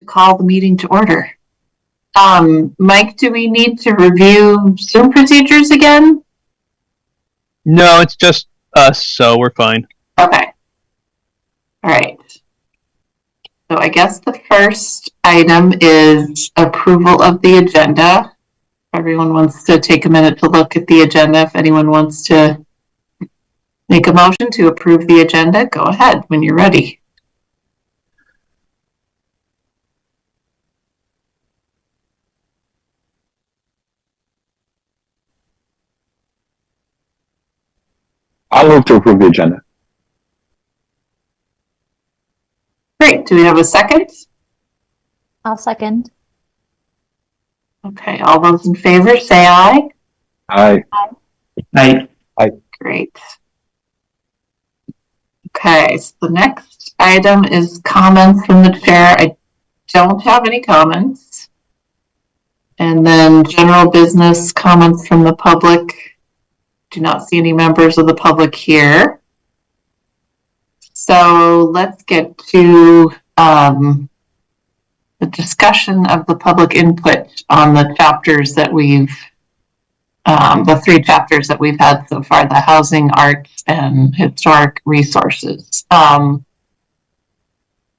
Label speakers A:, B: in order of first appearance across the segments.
A: Call the meeting to order. Mike, do we need to review Zoom procedures again?
B: No, it's just us, so we're fine.
A: Okay. All right. So I guess the first item is approval of the agenda. Everyone wants to take a minute to look at the agenda. If anyone wants to make a motion to approve the agenda, go ahead when you're ready.
C: I'll move to approve the agenda.
A: Great. Do we have a second?
D: I'll second.
A: Okay. All those in favor say aye.
C: Aye.
A: Aye.
C: Aye.
A: Great. Okay. So the next item is comments from the chair. I don't have any comments. And then general business comments from the public. Do not see any members of the public here. So let's get to the discussion of the public input on the chapters that we've, the 3 chapters that we've had so far, the housing, arts, and historic resources. I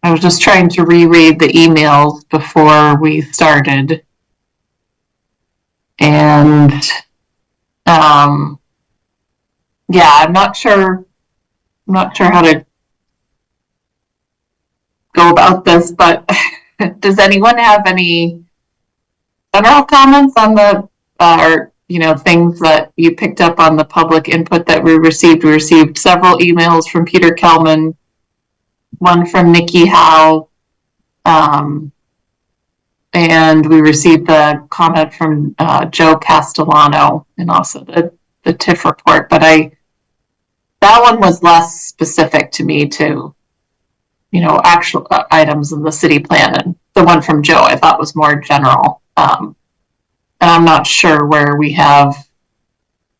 A: was just trying to reread the emails before we started. And yeah, I'm not sure how to go about this, but does anyone have any general comments on the or things that you picked up on the public input that we received? We received several emails from Peter Kelman, one from Nikki Howe, and we received the comment from Joe Castellano, and also the TIF report. But that one was less specific to me to actual items in the city plan, and the one from Joe I thought was more general. And I'm not sure where we have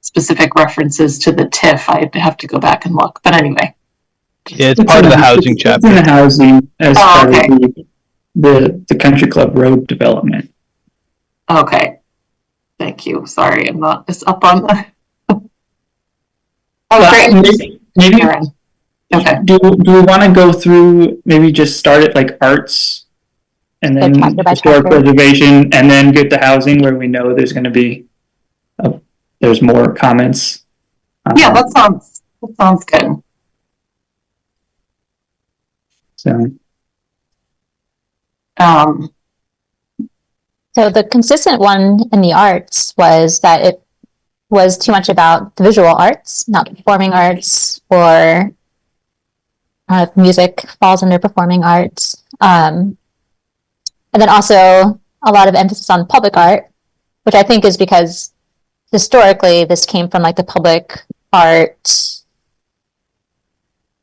A: specific references to the TIF. I'd have to go back and look. But anyway.
B: Yeah, it's part of the housing chapter.
E: It's in the housing as part
A: okay.
E: of the Country Club Road development.
A: Okay. Thank you. Sorry, I'm not as up on the. Oh, great.
E: Maybe.
A: Okay.
E: Do we want to go through, maybe just start at like arts and then historic preservation and then get to housing where we know there's going to be there's more comments?
A: Yeah, that sounds good.
D: So the consistent one in the arts was that it was too much about the visual arts, not the performing arts, or music falls under performing arts. And then also a lot of emphasis on public art, which I think is because historically this came from like the public art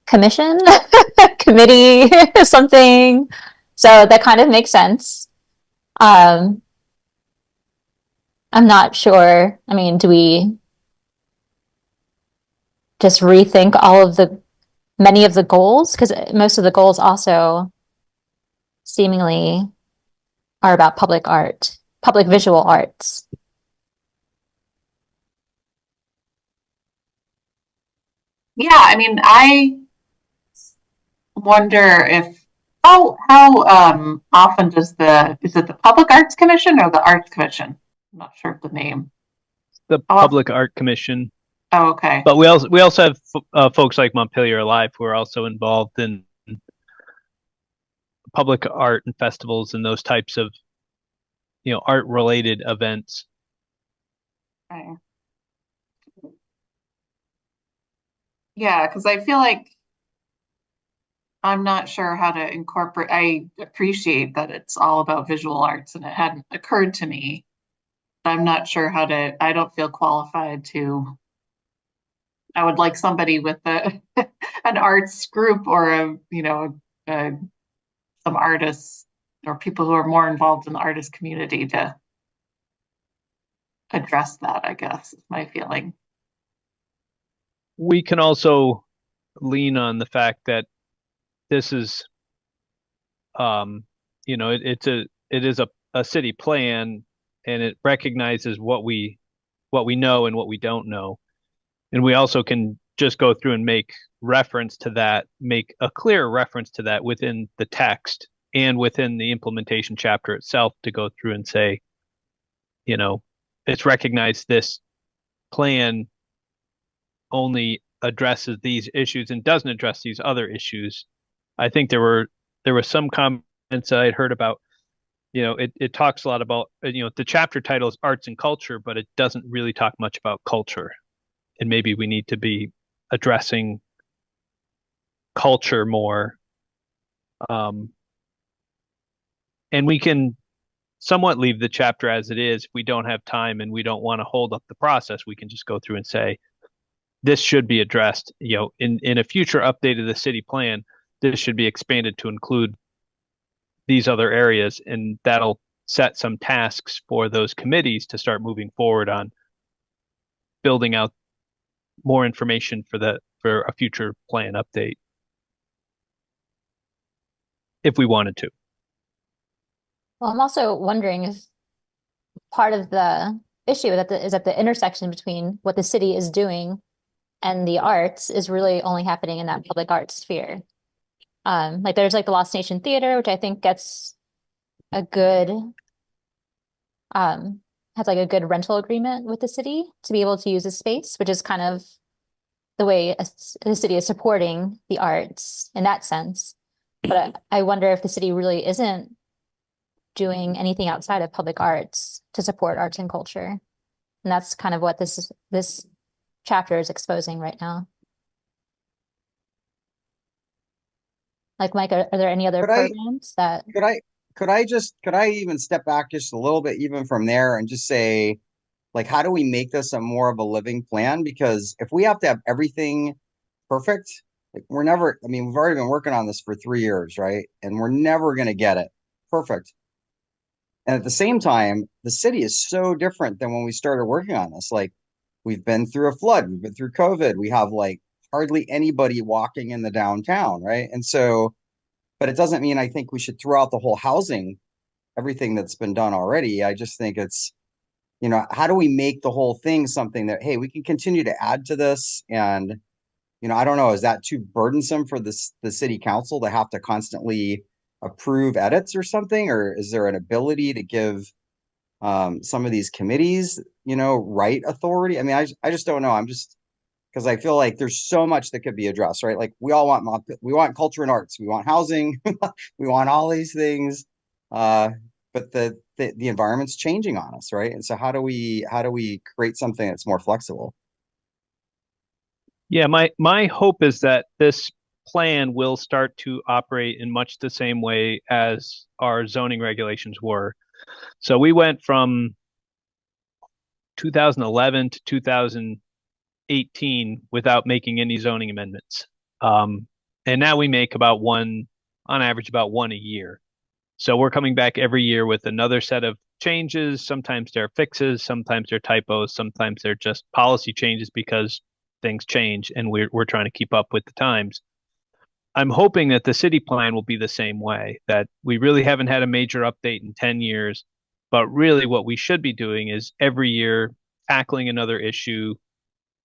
D: commission, committee, something. So that kind of makes sense. I'm not sure. I mean, do we just rethink many of the goals? Because most of the goals also seemingly are about public art, public visual arts.
A: Yeah, I mean, I wonder if how often is it the Public Arts Commission or the Arts Commission? I'm not sure of the name.
B: The Public Art Commission.
A: Oh, okay.
B: But we also have folks like Montpelier Alive who are also involved in public art and festivals and those types of art related events.
A: Okay. Yeah, because I feel like I'm not sure how to incorporate. I appreciate that it's all about visual arts, and it hadn't occurred to me. I'm not sure how to. I don't feel qualified to. I would like somebody with an arts group or some artists or people who are more involved in the artist community to address that, I guess, is my feeling.
B: We can also lean on the fact that this is it is a city plan, and it recognizes what we know and what we don't know. And we also can just go through and make reference to that, make a clear reference to that within the text and within the implementation chapter itself, to go through and say, it's recognized this plan only addresses these issues and doesn't address these other issues. I think there were some comments I'd heard about, it talks a lot about, the chapter title is arts and culture, but it doesn't really talk much about culture. And maybe we need to be addressing culture more. And we can somewhat leave the chapter as it is. If we don't have time and we don't want to hold up the process, we can just go through and say, this should be addressed, in a future update of the city plan, this should be expanded to include these other areas, and that'll set some tasks for those committees to start moving forward on building out more information for a future plan update, if we wanted to.
D: Well, I'm also wondering if part of the issue is at the intersection between what the city is doing and the arts is really only happening in that public arts sphere. Like there's like the Lost Nation Theater, which I think gets a good, has like a good rental agreement with the city to be able to use the space, which is kind of the way the city is supporting the arts in that sense. But I wonder if the city really isn't doing anything outside of public arts to support arts and culture. And that's kind of what this chapter is exposing right now. Like, Mike, are there any other programs that
F: could I even step back just a little bit even from there and just say, like, how do we make this a more of a living plan? Because if we have to have everything perfect, like we've already been working on this for 3 years, right? And we're never going to get it perfect. And at the same time, the city is so different than when we started working on this. Like, we've been through a flood, we've been through COVID, we have like hardly anybody walking in the downtown, right? And so, but it doesn't mean I think we should throw out the whole housing, everything that's been done already. I just think it's, how do we make the whole thing something that, hey, we can continue to add to this? And, I don't know, is that too burdensome for the city council to have to constantly approve edits or something? Or is there an ability to give some of these committees, right authority? I mean, I just don't know. I'm just, because I feel like there's so much that could be addressed, right? Like we want culture and arts, we want housing, we want all these things, but the environment's changing on us, right? And so how do we create something that's more flexible?
B: Yeah, my hope is that this plan will start to operate in much the same way as our zoning regulations were. So we went from 2011 to 2018 without making any zoning amendments. And now we make on average, about one a year. So we're coming back every year with another set of changes. Sometimes they're fixes, sometimes they're typos, sometimes they're just policy changes because things change and we're trying to keep up with the times. I'm hoping that the city plan will be the same way, that we really haven't had a major update in 10 years, but really what we should be doing is every year tackling another issue.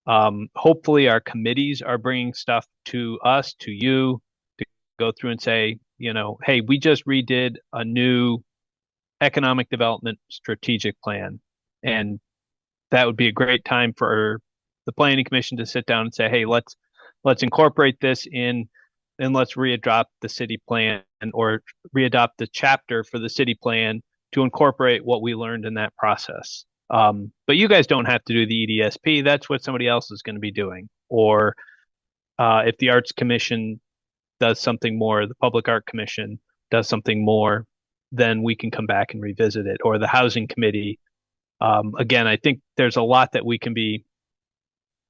B: Hopefully our committees are bringing stuff to us, to you, to go through and say, hey, we just redid a new economic development strategic plan. And that would be a great time for the planning commission to sit down and say, hey, let's incorporate this in, and let's readopt the city plan or readopt the chapter for the city plan to incorporate what we learned in that process. But you guys don't have to do the EDSP. That's what somebody else is going to be doing. Or if the Arts Commission does something more, the Public Art Commission does something more, then we can come back and revisit it. Or the Housing Committee. Again, I think there's a lot that we can be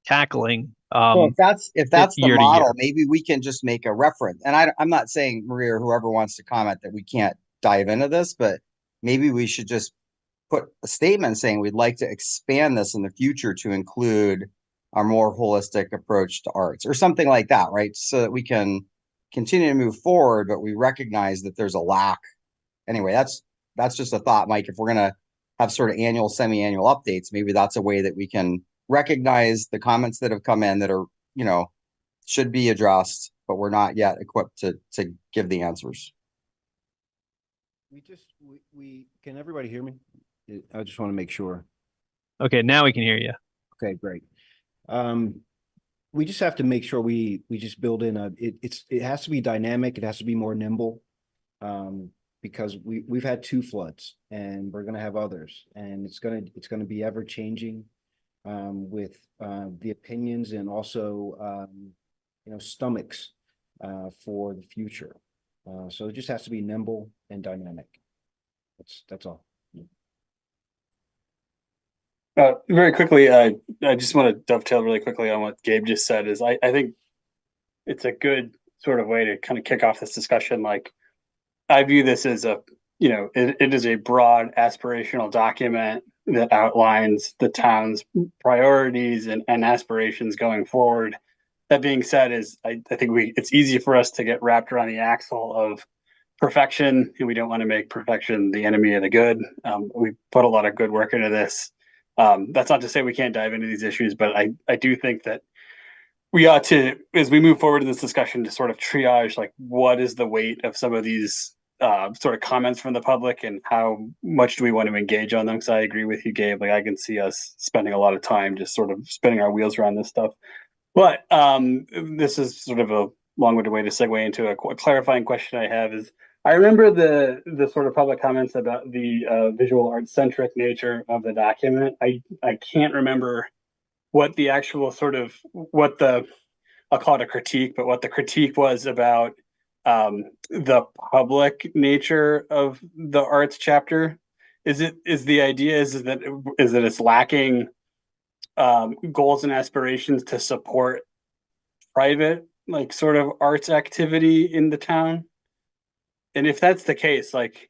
B: tackling.
F: Well, if that's the model,
B: year.
F: maybe we can just make a reference. And I'm not saying, Maria, or whoever wants to comment, that we can't dive into this, but maybe we should just put a statement saying we'd like to expand this in the future to include our more holistic approach to arts or something like that, right? So that we can continue to move forward, but we recognize that there's a lack anyway, that's just a thought, Mike. If we're gonna have sort of annual, semi-annual updates, maybe that's a way that we can recognize the comments that have come in that are, should be addressed, but we're not yet equipped to give the answers.
G: We can everybody hear me? I just want to make sure.
B: Okay, now we can hear you.
G: Okay, great. We just have to make sure we just build in it has to be dynamic, it has to be more nimble. Because we've had 2 floods and we're gonna have others, and it's gonna be ever changing with the opinions and also stomachs for the future. So it just has to be nimble and dynamic. That's all.
H: Very quickly, I just want to dovetail really quickly on what Gabe just said. Is I think it's a good sort of way to kind of kick off this discussion. Like, I view this as it is a broad aspirational document that outlines the town's priorities and aspirations going forward. That being said, I think it's easy for us to get wrapped around the axle of perfection, and we don't want to make perfection the enemy of the good. We put a lot of good work into this. That's not to say we can't dive into these issues, but I do think that we ought to, as we move forward in this discussion, to sort of triage, like, what is the weight of some of these sort of comments from the public, and how much do we want to engage on them? Because I agree with you, Gabe. Like, I can see us spending a lot of time just sort of spinning our wheels around this stuff. But this is sort of a long-winded way to segue into a clarifying question I have. Is I remember the sort of public comments about the visual art centric nature of the document. I can't remember what the actual sort of I'll call it a critique, but what the critique was about the public nature of the arts chapter. Is the idea that it's lacking goals and aspirations to support private, like, sort of arts activity in the town? And if that's the case, like,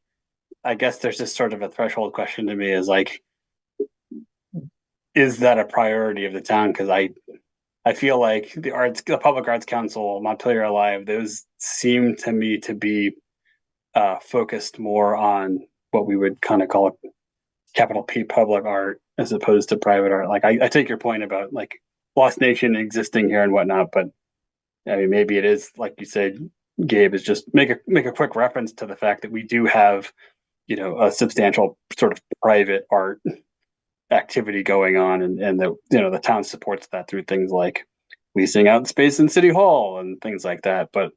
H: I guess there's just sort of a threshold question to me, is like, is that a priority of the town? Because I feel like the Public Arts Council, Montpelier Alive, those seem to me to be focused more on what we would kind of call capital P public art as opposed to private art. Like, I take your point about, like, Lost Nation existing here and whatnot, but I mean, maybe it is, like you said, Gabe, is just make a quick reference to the fact that we do have, a substantial sort of private art activity going on, and that, the town supports that through things like leasing out space in City Hall and things like that. But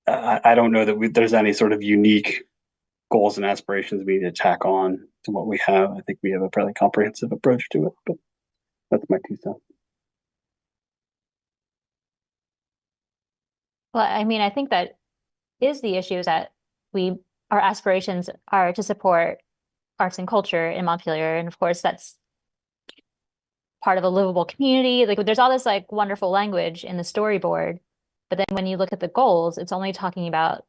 H: I don't know that there's any sort of unique goals and aspirations we need to tack on to what we have. I think we have a fairly comprehensive approach to it, but that's my 2 cents.
D: Well, I mean, I think that is the issue, is that our aspirations are to support arts and culture in Montpelier. And of course, that's part of a livable community. Like, there's all this, like, wonderful language in the storyboard, but then when you look at the goals, it's only talking about,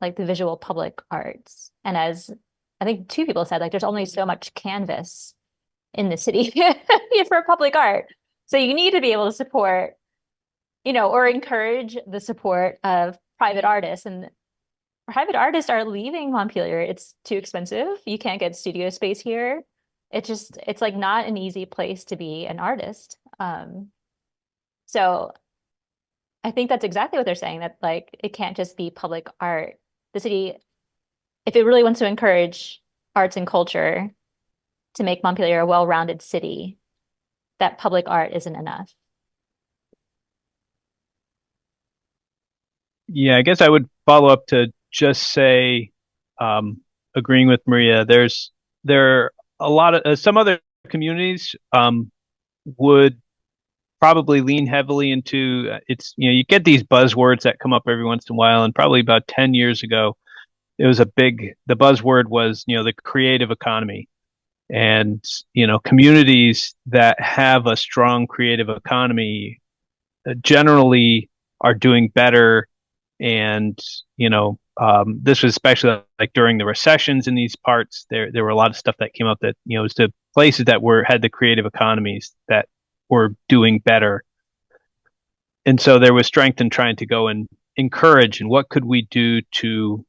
D: like, the visual public arts. And as I think 2 people said, like, there's only so much canvas in the city for public art. So you need to be able to support, or encourage the support of private artists. And private artists are leaving Montpelier. It's too expensive. You can't get studio space here. It's like not an easy place to be an artist. So I think that's exactly what they're saying, that, like, it can't just be public art. The city, if it really wants to encourage arts and culture to make Montpelier a well-rounded city, that public art isn't enough.
B: Yeah, I guess I would follow up to just say, agreeing with Maria, there are a lot of some other communities would probably lean heavily into you get these buzzwords that come up every once in a while, and probably about 10 years ago, the buzzword was, the creative economy. And, communities that have a strong creative economy generally are doing better. And, this was especially like during the recessions in these parts, there were a lot of stuff that came up that, was the places that had the creative economies that were doing better. And so there was strength in trying to go and encourage, and what could we do to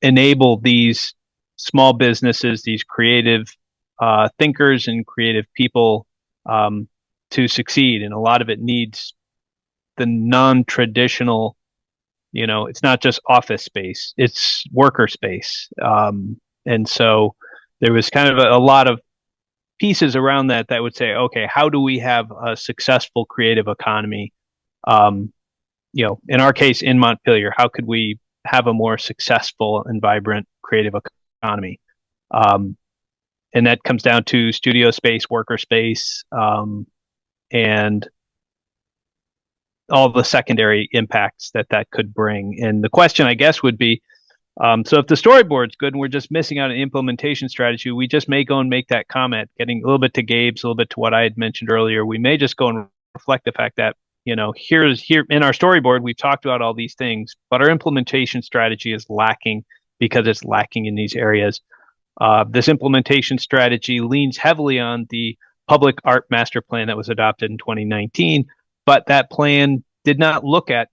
B: enable these small businesses, these creative thinkers and creative people to succeed. And a lot of it needs the non-traditional, it's not just office space, it's worker space. And so there was kind of a lot of pieces around that would say, okay, how do we have a successful creative economy? In our case in Montpelier, how could we have a more successful and vibrant creative economy? And that comes down to studio space, worker space, and all the secondary impacts that could bring. And the question, I guess, would be, so if the storyboard's good and we're just missing out an implementation strategy, we just may go and make that comment, getting a little bit to Gabe's, a little bit to what I had mentioned earlier. We may just go and reflect the fact that, here in our storyboard, we've talked about all these things, but our implementation strategy is lacking because it's lacking in these areas. This implementation strategy leans heavily on the public art master plan that was adopted in 2019, but that plan did not look at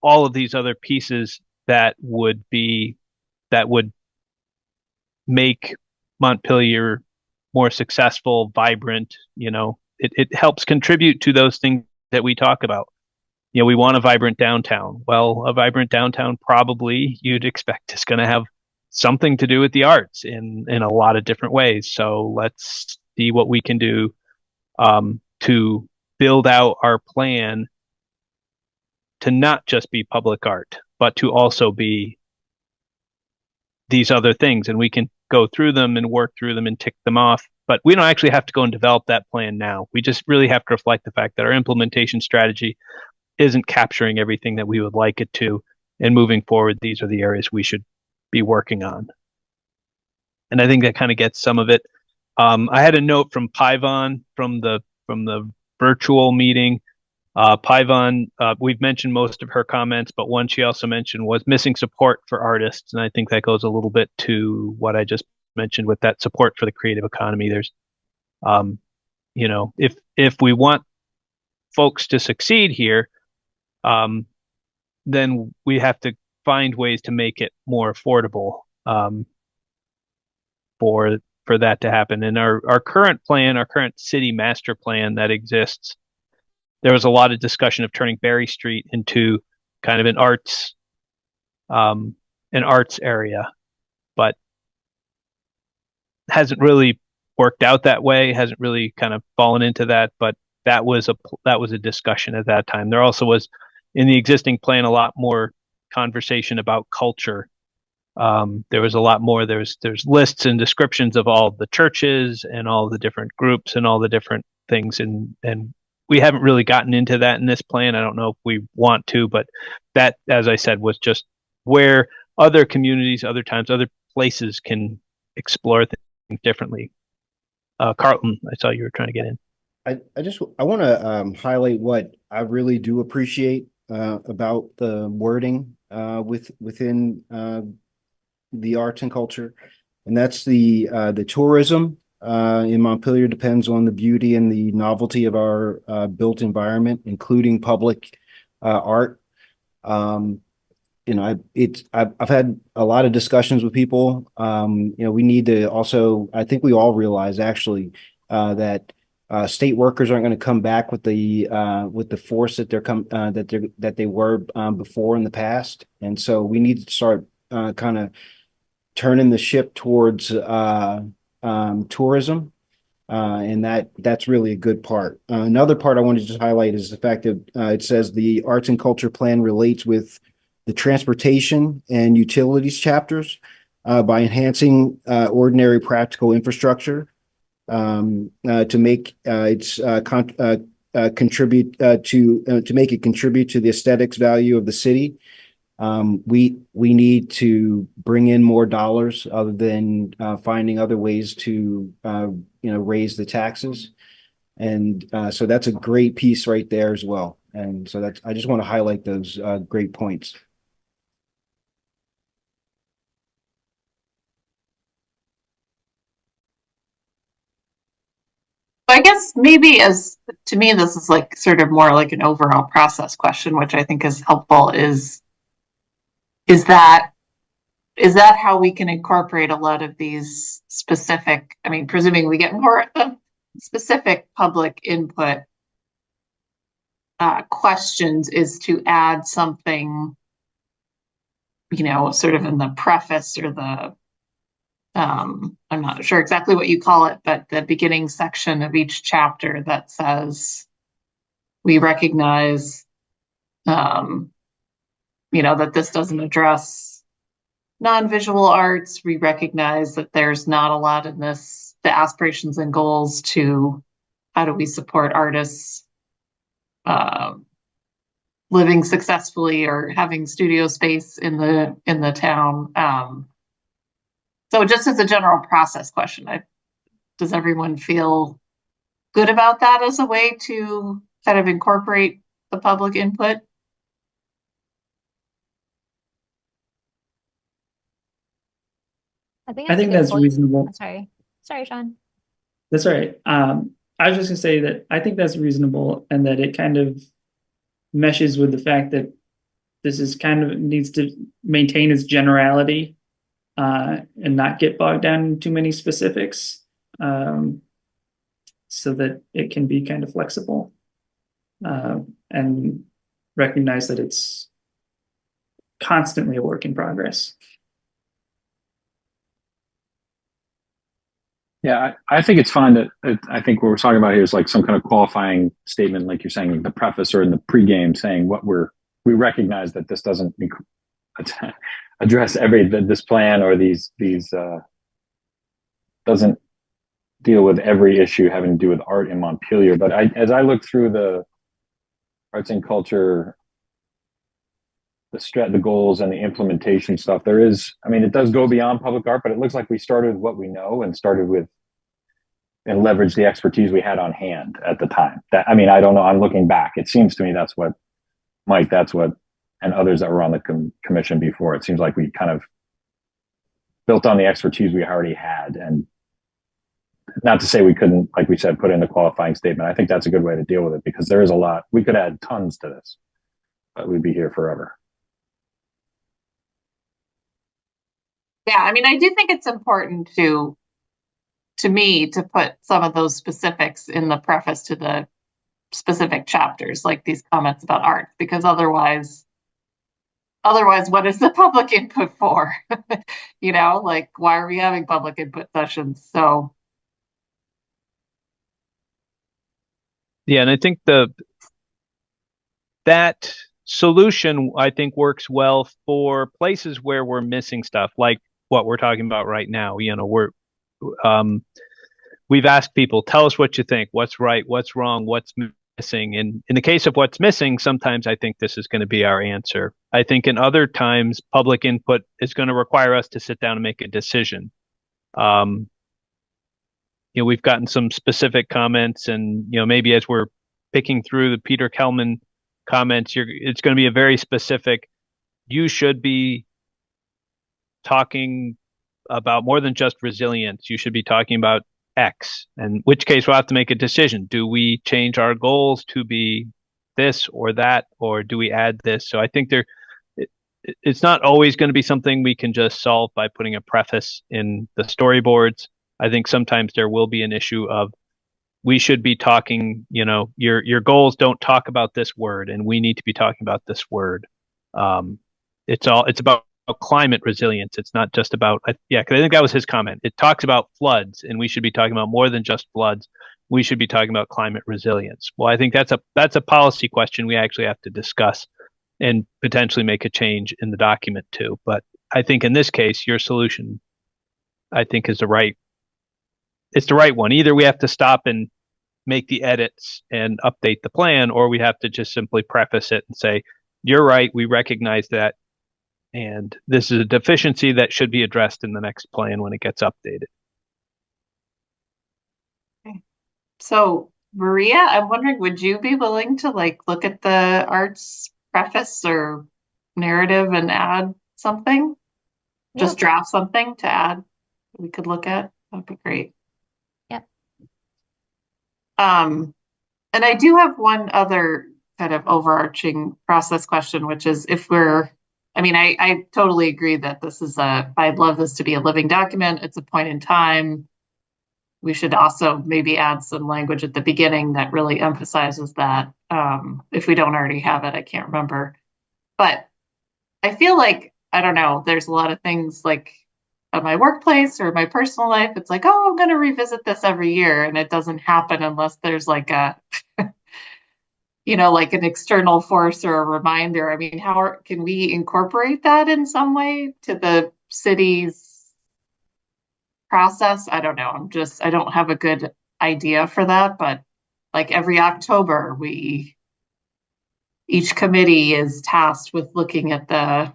B: all of these other pieces that would make Montpelier more successful, vibrant. It helps contribute to those things that we talk about. We want a vibrant downtown. Well, a vibrant downtown probably you'd expect is going to have something to do with the arts in a lot of different ways. So let's see what we can do to build out our plan to not just be public art, but to also be these other things. And we can go through them and work through them and tick them off. But we don't actually have to go and develop that plan now. We just really have to reflect the fact that our implementation strategy isn't capturing everything that we would like it to. And moving forward, these are the areas we should be working on. And I think that kind of gets some of it. I had a note from Paivon from the virtual meeting. Paivon, we've mentioned most of her comments, but one she also mentioned was missing support for artists. And I think that goes a little bit to what I just mentioned with that support for the creative economy. There's, if we want folks to succeed here, then we have to find ways to make it more affordable for that to happen. And our current plan, our current city master plan that exists, there was a lot of discussion of turning Berry Street into kind of an arts area, but hasn't really worked out that way. Hasn't really kind of fallen into that. But that was a discussion at that time. There also was in the existing plan a lot more conversation about culture. There was a lot more. There's lists and descriptions of all the churches and all the different groups and all the different things, and we haven't really gotten into that in this plan. I don't know if we want to, but that, as I said, was just where other communities, other times, other places can explore things differently. Carlton, I saw you were trying to get in.
G: I want to highlight what I really do appreciate about the wording within the arts and culture, and that's the tourism in Montpelier depends on the beauty and the novelty of our built environment, including public art. I've had a lot of discussions with people. We need to also, I think we all realize actually that state workers aren't going to come back with the force that they were before in the past, and so we need to start kind of turning the ship towards tourism, and that's really a good part. Another part I wanted to just highlight is the fact that it says the arts and culture plan relates with the transportation and utilities chapters by enhancing ordinary practical infrastructure to make contribute to make it contribute to the aesthetics value of the city. We need to bring in more dollars other than finding other ways to raise the taxes, and so that's a great piece right there as well. And so I just want to highlight those great points.
A: I guess maybe to me, this is like sort of more like an overall process question, which I think is helpful is that is that how we can incorporate a lot of these specific, I mean, presuming we get more specific public input questions, is to add something, sort of in the preface or the I'm not sure exactly what you call it, but the beginning section of each chapter that says we recognize that this doesn't address non-visual arts. We recognize that there's not a lot in this, the aspirations and goals to how do we support artists living successfully or having studio space in the town. So just as a general process question, does everyone feel good about that as a way to kind of incorporate the public input?
D: I think
E: that's reasonable.
D: Sorry, Sean.
E: That's right. I was just gonna say that I think that's reasonable, and that it kind of meshes with the fact that this is kind of needs to maintain its generality, and not get bogged down in too many specifics, so that it can be kind of flexible, and recognize that it's constantly a work in progress.
C: Yeah, I think it's fine that I think what we're talking about here is like some kind of qualifying statement, like you're saying in the preface or in the pregame, saying what we recognize that this doesn't address this plan or these doesn't deal with every issue having to do with art in Montpelier. But as I look through the arts and culture, the goals and the implementation stuff, it does go beyond public art, but it looks like we started with what we know and leveraged the expertise we had on hand at the time. I don't know. I'm looking back. It seems to me that's what Mike, and others that were on the commission before. It seems like we kind of built on the expertise we already had, and not to say we couldn't, like we said, put in a qualifying statement. I think that's a good way to deal with it, because there is a lot. We could add tons to this, but we'd be here forever.
A: Yeah, I do think it's important to me to put some of those specifics in the preface to the specific chapters, like these comments about art, because otherwise what is the public input for? Like, why are we having public input sessions? So
B: yeah, and I think that solution, I think, works well for places where we're missing stuff, like what we're talking about right now. We've asked people, tell us what you think, what's right, what's wrong, what's missing. And in the case of what's missing, sometimes I think this is going to be our answer. I think in other times, public input is going to require us to sit down and make a decision. We've gotten some specific comments, and maybe as we're picking through the Peter Kellman comments, it's going to be a very specific. You should be talking about more than just resilience. You should be talking about X, in which case we'll have to make a decision. Do we change our goals to be this or that, or do we add this? So I think it's not always going to be something we can just solve by putting a preface in the storyboards. I think sometimes there will be an issue of we should be talking, your goals don't talk about this word, and we need to be talking about this word. It's about climate resilience. It's not just about, because I think that was his comment. It talks about floods, and we should be talking about more than just floods. We should be talking about climate resilience. Well, I think that's a policy question we actually have to discuss and potentially make a change in the document too. But I think in this case, your solution, I think, is the right one. Either we have to stop and make the edits and update the plan, or we have to just simply preface it and say, you're right, we recognize that, and this is a deficiency that should be addressed in the next plan when it gets updated.
A: Okay. So Maria, I'm wondering, would you be willing to look at the arts preface or narrative and add something? Yeah. Just draft something to add we could look at? That'd be great.
D: Yep.
A: And I do have one other kind of overarching process question, which is if we're I mean, I totally agree that I'd love this to be a living document. It's a point in time. We should also maybe add some language at the beginning that really emphasizes that. If we don't already have it, I can't remember. But I feel like, I don't know, there's a lot of things like at my workplace or my personal life. It's like, oh, I'm going to revisit this every year. And it doesn't happen unless there's like like an external force or a reminder. I mean, can we incorporate that in some way to the city's process? I don't know. I don't have a good idea for that, but like every October, each committee is tasked with looking at the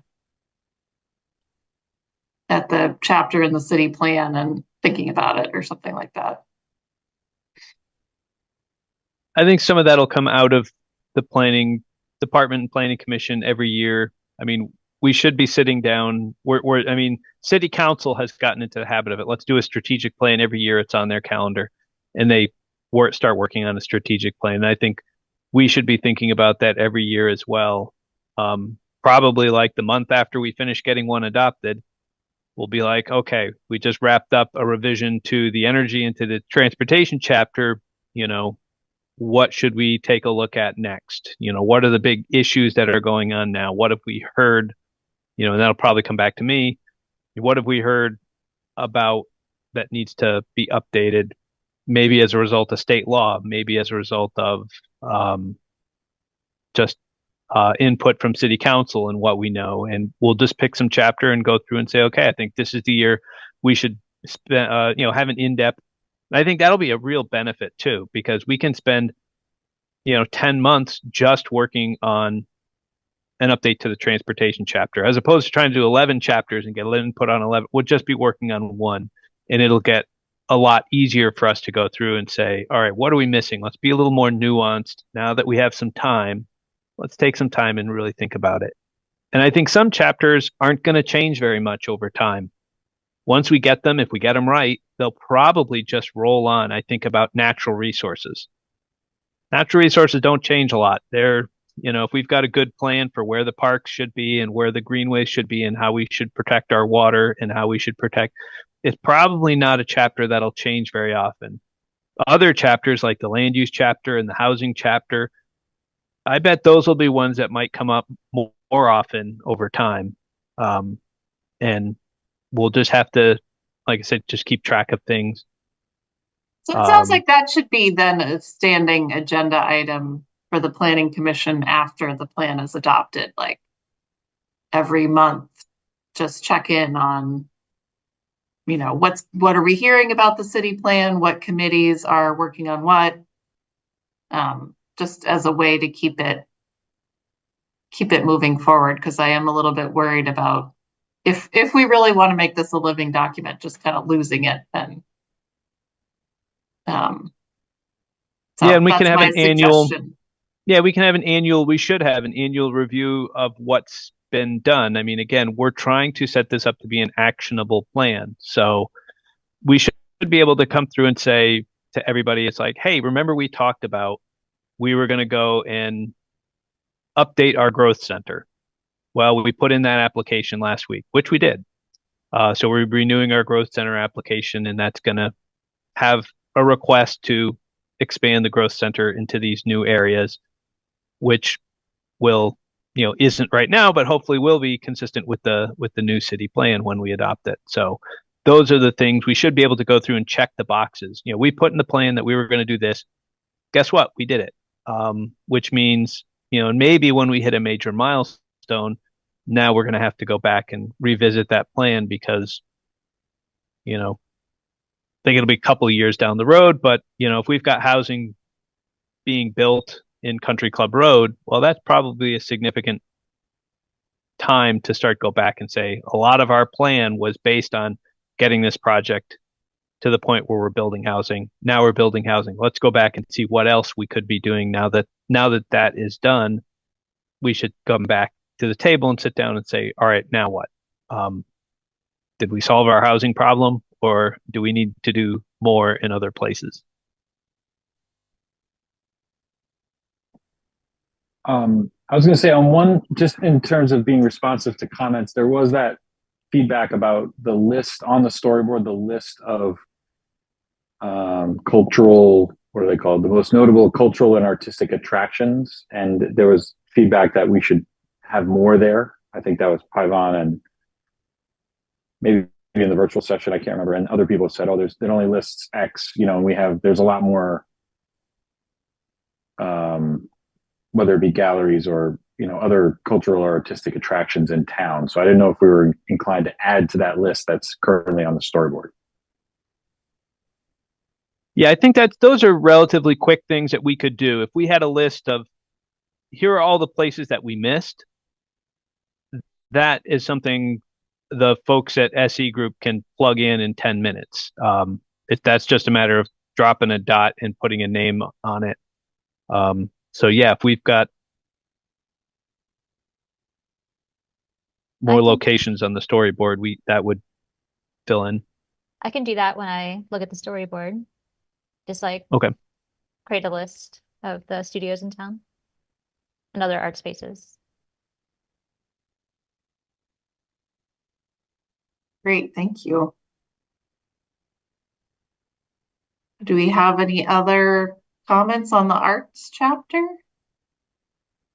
A: chapter in the city plan and thinking about it or something like that.
B: I think some of that'll come out of the planning department and planning commission every year. I mean, we should be sitting down. I mean, city council has gotten into the habit of it. Let's do a strategic plan every year. It's on their calendar, and they start working on a strategic plan. And I think we should be thinking about that every year as well. Probably like the month after we finish getting one adopted, we'll be like, okay, we just wrapped up a revision to the energy and to the transportation chapter. What should we take a look at next? What are the big issues that are going on now? What have we heard? And that'll probably come back to me. What have we heard about that needs to be updated? Maybe as a result of state law, maybe as a result of just input from city council and what we know. And we'll just pick some chapter and go through and say, okay, I think this is the year we should spend, have an in-depth. I think that'll be a real benefit too, because we can spend 10 months just working on an update to the transportation chapter, as opposed to trying to do 11 chapters and get input on 11. We'll just be working on one, and it'll get a lot easier for us to go through and say, all right, what are we missing? Let's be a little more nuanced. Now that we have some time, let's take some time and really think about it. And I think some chapters aren't going to change very much over time. Once we get them, if we get them right, they'll probably just roll on. I think about natural resources. Natural resources don't change a lot. If we've got a good plan for where the parks should be and where the greenways should be and how we should protect our water and how we should protect, it's probably not a chapter that'll change very often. Other chapters like the land use chapter and the housing chapter, I bet those will be ones that might come up more often over time. And we'll just have to, like I said, just keep track of things.
A: So it sounds like that should be then a standing agenda item for the planning commission after the plan is adopted, like every month, just check in on, what are we hearing about the city plan? What committees are working on what? Just as a way to keep it moving forward, because I am a little bit worried about if we really want to make this a living document, just kind of losing it then.
B: And we can have an annual.
A: Suggestion.
B: Yeah, we should have an annual review of what's been done. I mean, again, we're trying to set this up to be an actionable plan. So we should be able to come through and say to everybody, it's like, hey, remember we talked about we were going to go and update our growth center. Well, we put in that application last week, which we did. So we're renewing our growth center application, and that's going to have a request to expand the growth center into these new areas, which will, isn't right now, but hopefully will be consistent with the new city plan when we adopt it. So those are the things we should be able to go through and check the boxes. We put in the plan that we were going to do this. Guess what? We did it. Which means, maybe when we hit a major milestone, now we're going to have to go back and revisit that plan because, I think it'll be a couple of years down the road, but if we've got housing being built in Country Club Road, well, that's probably a significant time to go back and say a lot of our plan was based on getting this project to the point where we're building housing. Now we're building housing. Let's go back and see what else we could be doing now that is done. We should come back to the table and sit down and say, all right, now what? Did we solve our housing problem, or do we need to do more in other places?
C: I was going to say on one, just in terms of being responsive to comments, there was that feedback about the list on the storyboard, the list of cultural, what are they called? The most notable cultural and artistic attractions. And there was feedback that we should have more there. I think that was Paivon and maybe in the virtual session, I can't remember. And other people said, oh, it only lists X, and there's a lot more, whether it be galleries or, other cultural or artistic attractions in town. So I didn't know if we were inclined to add to that list that's currently on the storyboard.
B: Yeah, I think those are relatively quick things that we could do. If we had a list of, here are all the places that we missed, that is something the folks at SE Group can plug in 10 minutes. If that's just a matter of dropping a dot and putting a name on it. So yeah, if we've got more locations on the storyboard, that would fill in.
D: I can do that when I look at the storyboard. Just like
B: okay,
D: create a list of the studios in town and other art spaces.
A: Great, thank you. Do we have any other comments on the arts chapter?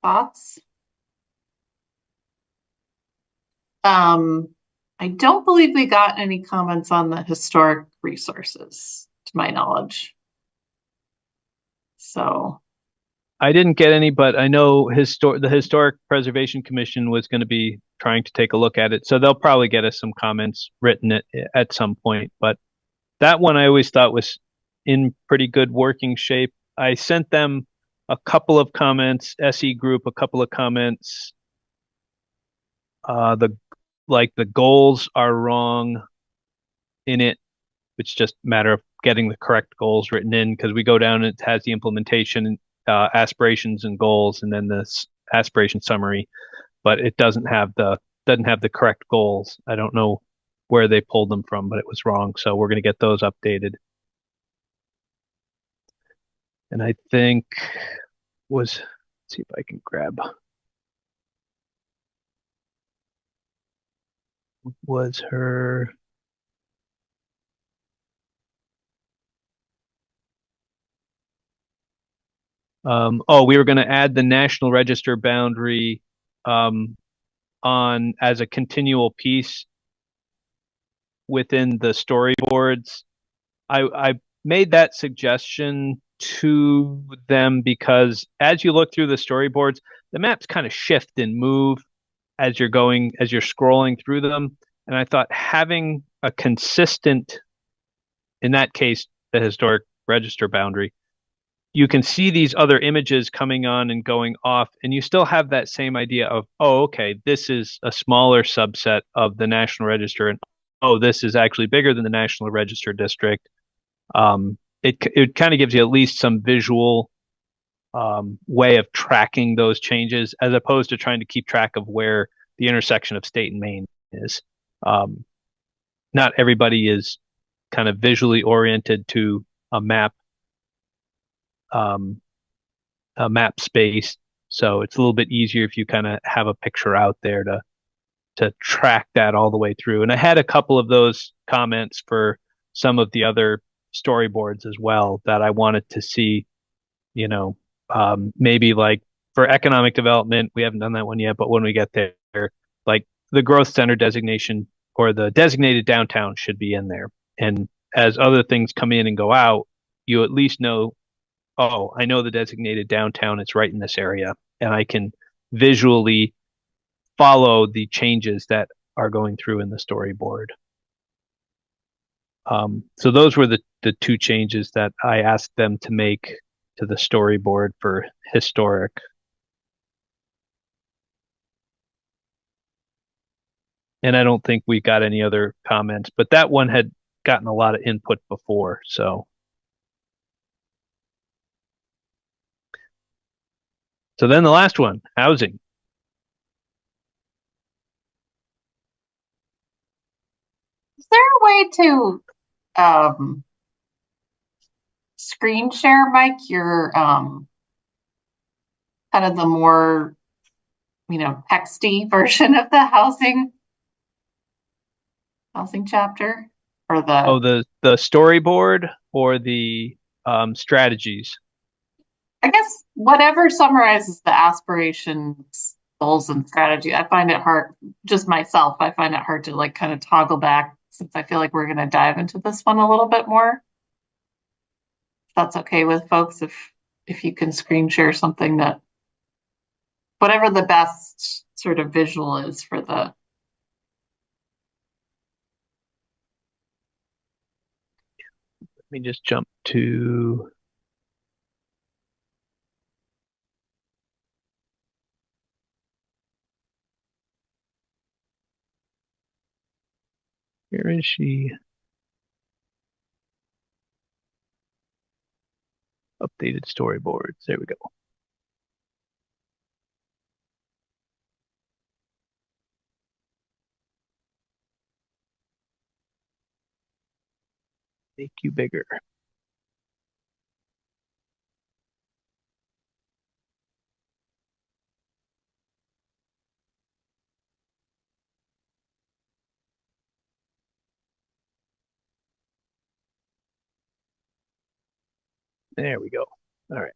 A: Thoughts? I don't believe we got any comments on the historic resources, to my knowledge. So
B: I didn't get any, but I know the Historic Preservation Commission was going to be trying to take a look at it. So they'll probably get us some comments written at some point. But that one I always thought was in pretty good working shape. I sent them a couple of comments, SE Group, a couple of comments. The goals are wrong in it. It's just a matter of getting the correct goals written in, because we go down and it has the implementation, aspirations and goals, and then this aspiration summary, but it doesn't have the correct goals. I don't know where they pulled them from, but it was wrong. So we're going to get those updated. And I think let's see if I can grab, was her, we were going to add the National Register boundary on as a continual piece within the storyboards. I made that suggestion to them because as you look through the storyboards, the maps kind of shift and move as you're scrolling through them. And I thought having a consistent, in that case, the historic register boundary, you can see these other images coming on and going off, and you still have that same idea of, oh, okay, this is a smaller subset of the National Register, and oh, this is actually bigger than the National Register district. It kind of gives you at least some visual way of tracking those changes, as opposed to trying to keep track of where the intersection of state and Maine is. Not everybody is kind of visually oriented to a map space, so it's a little bit easier if you kind of have a picture out there to track that all the way through. And I had a couple of those comments for some of the other storyboards as well that I wanted to see, maybe like for economic development, we haven't done that one yet, but when we get there, like the growth center designation or the designated downtown should be in there. And as other things come in and go out, you at least know, oh, I know the designated downtown, it's right in this area, and I can visually follow the changes that are going through in the storyboard. So those were the two changes that I asked them to make to the storyboard for historic. And I don't think we got any other comments, but that one had gotten a lot of input before, so. So then the last one, housing.
A: Is there a way to screen share, Mike, your kind of the more texty version of the housing chapter or
B: the storyboard or the strategies.
A: I guess whatever summarizes the aspirations, goals, and strategy. I find it hard, just myself, I find it hard to like kind of toggle back since I feel like we're going to dive into this one a little bit more. If that's okay with folks, if you can screen share something that whatever the best sort of visual is for the.
B: Let me just jump to. Where is she? Updated storyboards. There we go. Make you bigger. There we go. All right.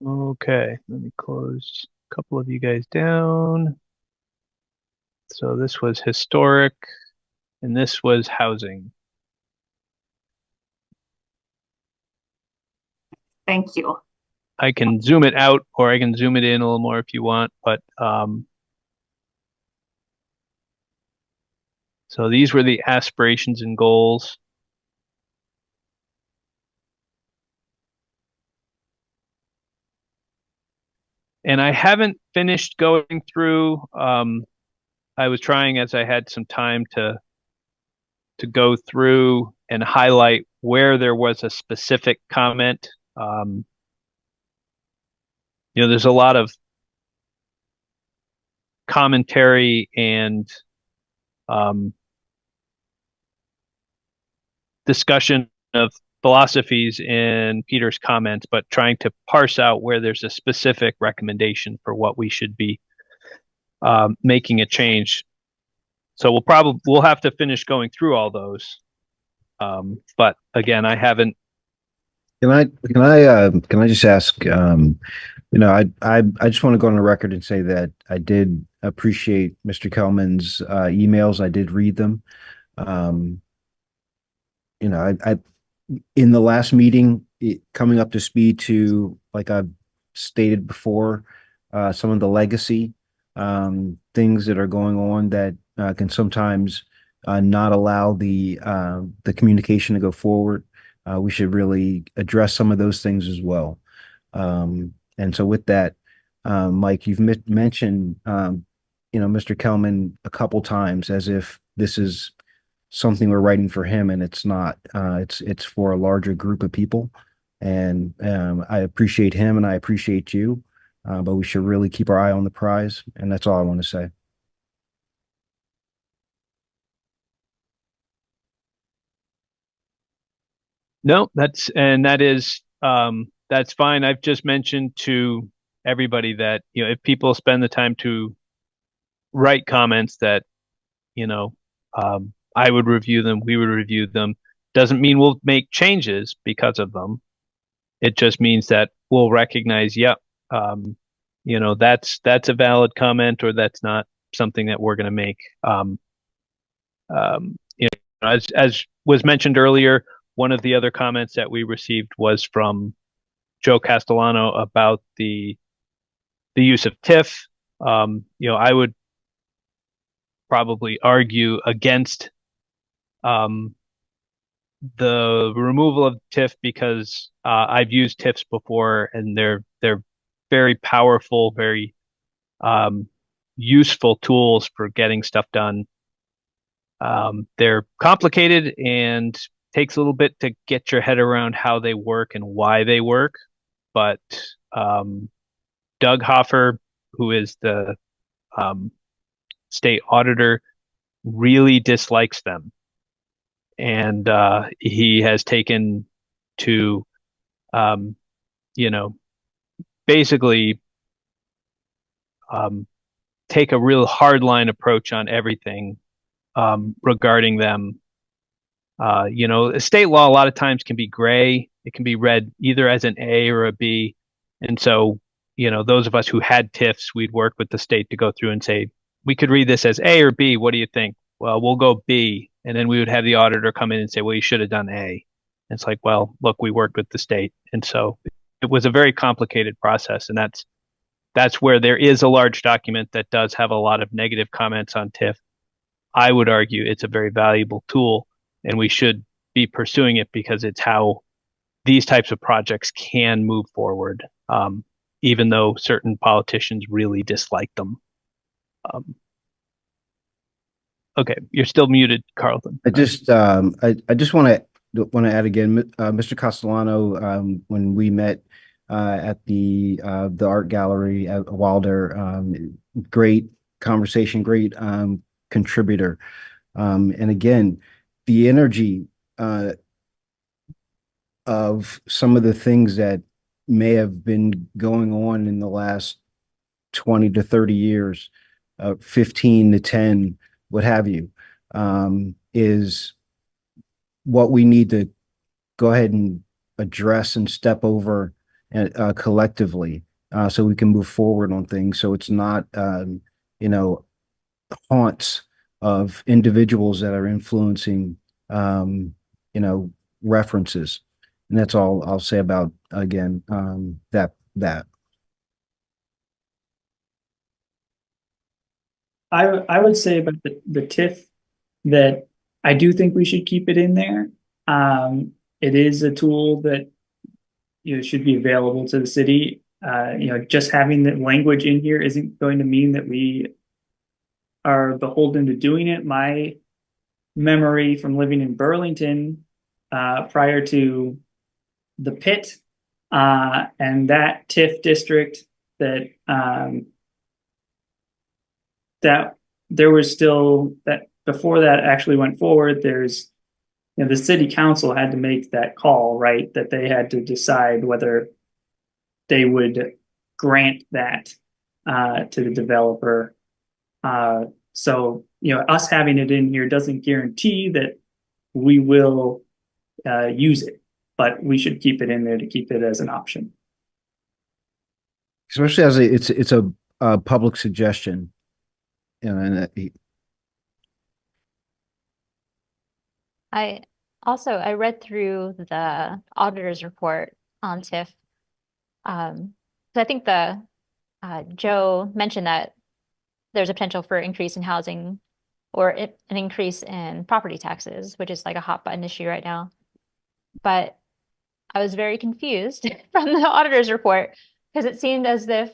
B: Okay, let me close a couple of you guys down. So this was historic, and this was housing.
A: Thank you.
B: I can zoom it out or I can zoom it in a little more if you want, but so these were the aspirations and goals. And I haven't finished going through. I was trying as I had some time to go through and highlight where there was a specific comment. There's a lot of commentary and discussion of philosophies in Peter's comments, but trying to parse out where there's a specific recommendation for what we should be making a change. So we'll have to finish going through all those. But again, I haven't.
G: Can I just ask? I just want to go on the record and say that I did appreciate Mr. Kelman's emails. I did read them. I in the last meeting, coming up to speed to, like I've stated before, some of the legacy things that are going on that can sometimes not allow the communication to go forward. We should really address some of those things as well. And so with that, Mike, you've mentioned, Mr. Kelman a couple times as if this is something we're writing for him, and it's not. It's for a larger group of people, and I appreciate him and I appreciate you, but we should really keep our eye on the prize, and that's all I want to say.
B: No, that's fine. I've just mentioned to everybody that if people spend the time to write comments that I would review them, we would review them. Doesn't mean we'll make changes because of them. It just means that we'll recognize, yep, that's a valid comment, or that's not something that we're going to make. As was mentioned earlier, one of the other comments that we received was from Joe Castellano about the use of TIF. I would probably argue against the removal of TIF because I've used TIFs before, and they're very powerful, very useful tools for getting stuff done. They're complicated and takes a little bit to get your head around how they work and why they work. But Doug Hoffer, who is the state auditor really dislikes them. And he has taken to, you know, basically take a real hardline approach on everything regarding them. State law a lot of times can be gray. It can be read either as an A or a B. And so, those of us who had TIFs, we'd work with the state to go through and say, we could read this as A or B. What do you think? Well, we'll go B. And then we would have the auditor come in and say, well, you should have done A. And it's like, well, look, we worked with the state. And so it was a very complicated process. And that's where there is a large document that does have a lot of negative comments on TIF. I would argue it's a very valuable tool, and we should be pursuing it because it's how these types of projects can move forward, even though certain politicians really dislike them. Okay, you're still muted, Carlton.
G: I just want to add again, Mr. Castellano, when we met at the art gallery at Wilder, great conversation, great contributor, and again, the energy of some of the things that may have been going on in the last 20 to 30 years, 15 to 10, what have you, is what we need to go ahead and address and step over collectively, so we can move forward on things. So it's not, haunts of individuals that are influencing, references. And that's all I'll say about, again, that.
E: I would say about the TIF that I do think we should keep it in there. It is a tool that should be available to the city. Just having the language in here isn't going to mean that we are beholden to doing it. My memory from living in Burlington prior to the pit and that TIF district, that there was still that before that actually went forward, there's the city council had to make that call, right? That they had to decide whether they would grant that to the developer. So us having it in here doesn't guarantee that we will use it, but we should keep it in there to keep it as an option.
G: Especially as it's a public suggestion.
D: I read through the auditor's report on TIF. So I think Joe mentioned that there's a potential for increase in housing or an increase in property taxes, which is like a hot button issue right now. But I was very confused from the auditor's report because it seemed as if,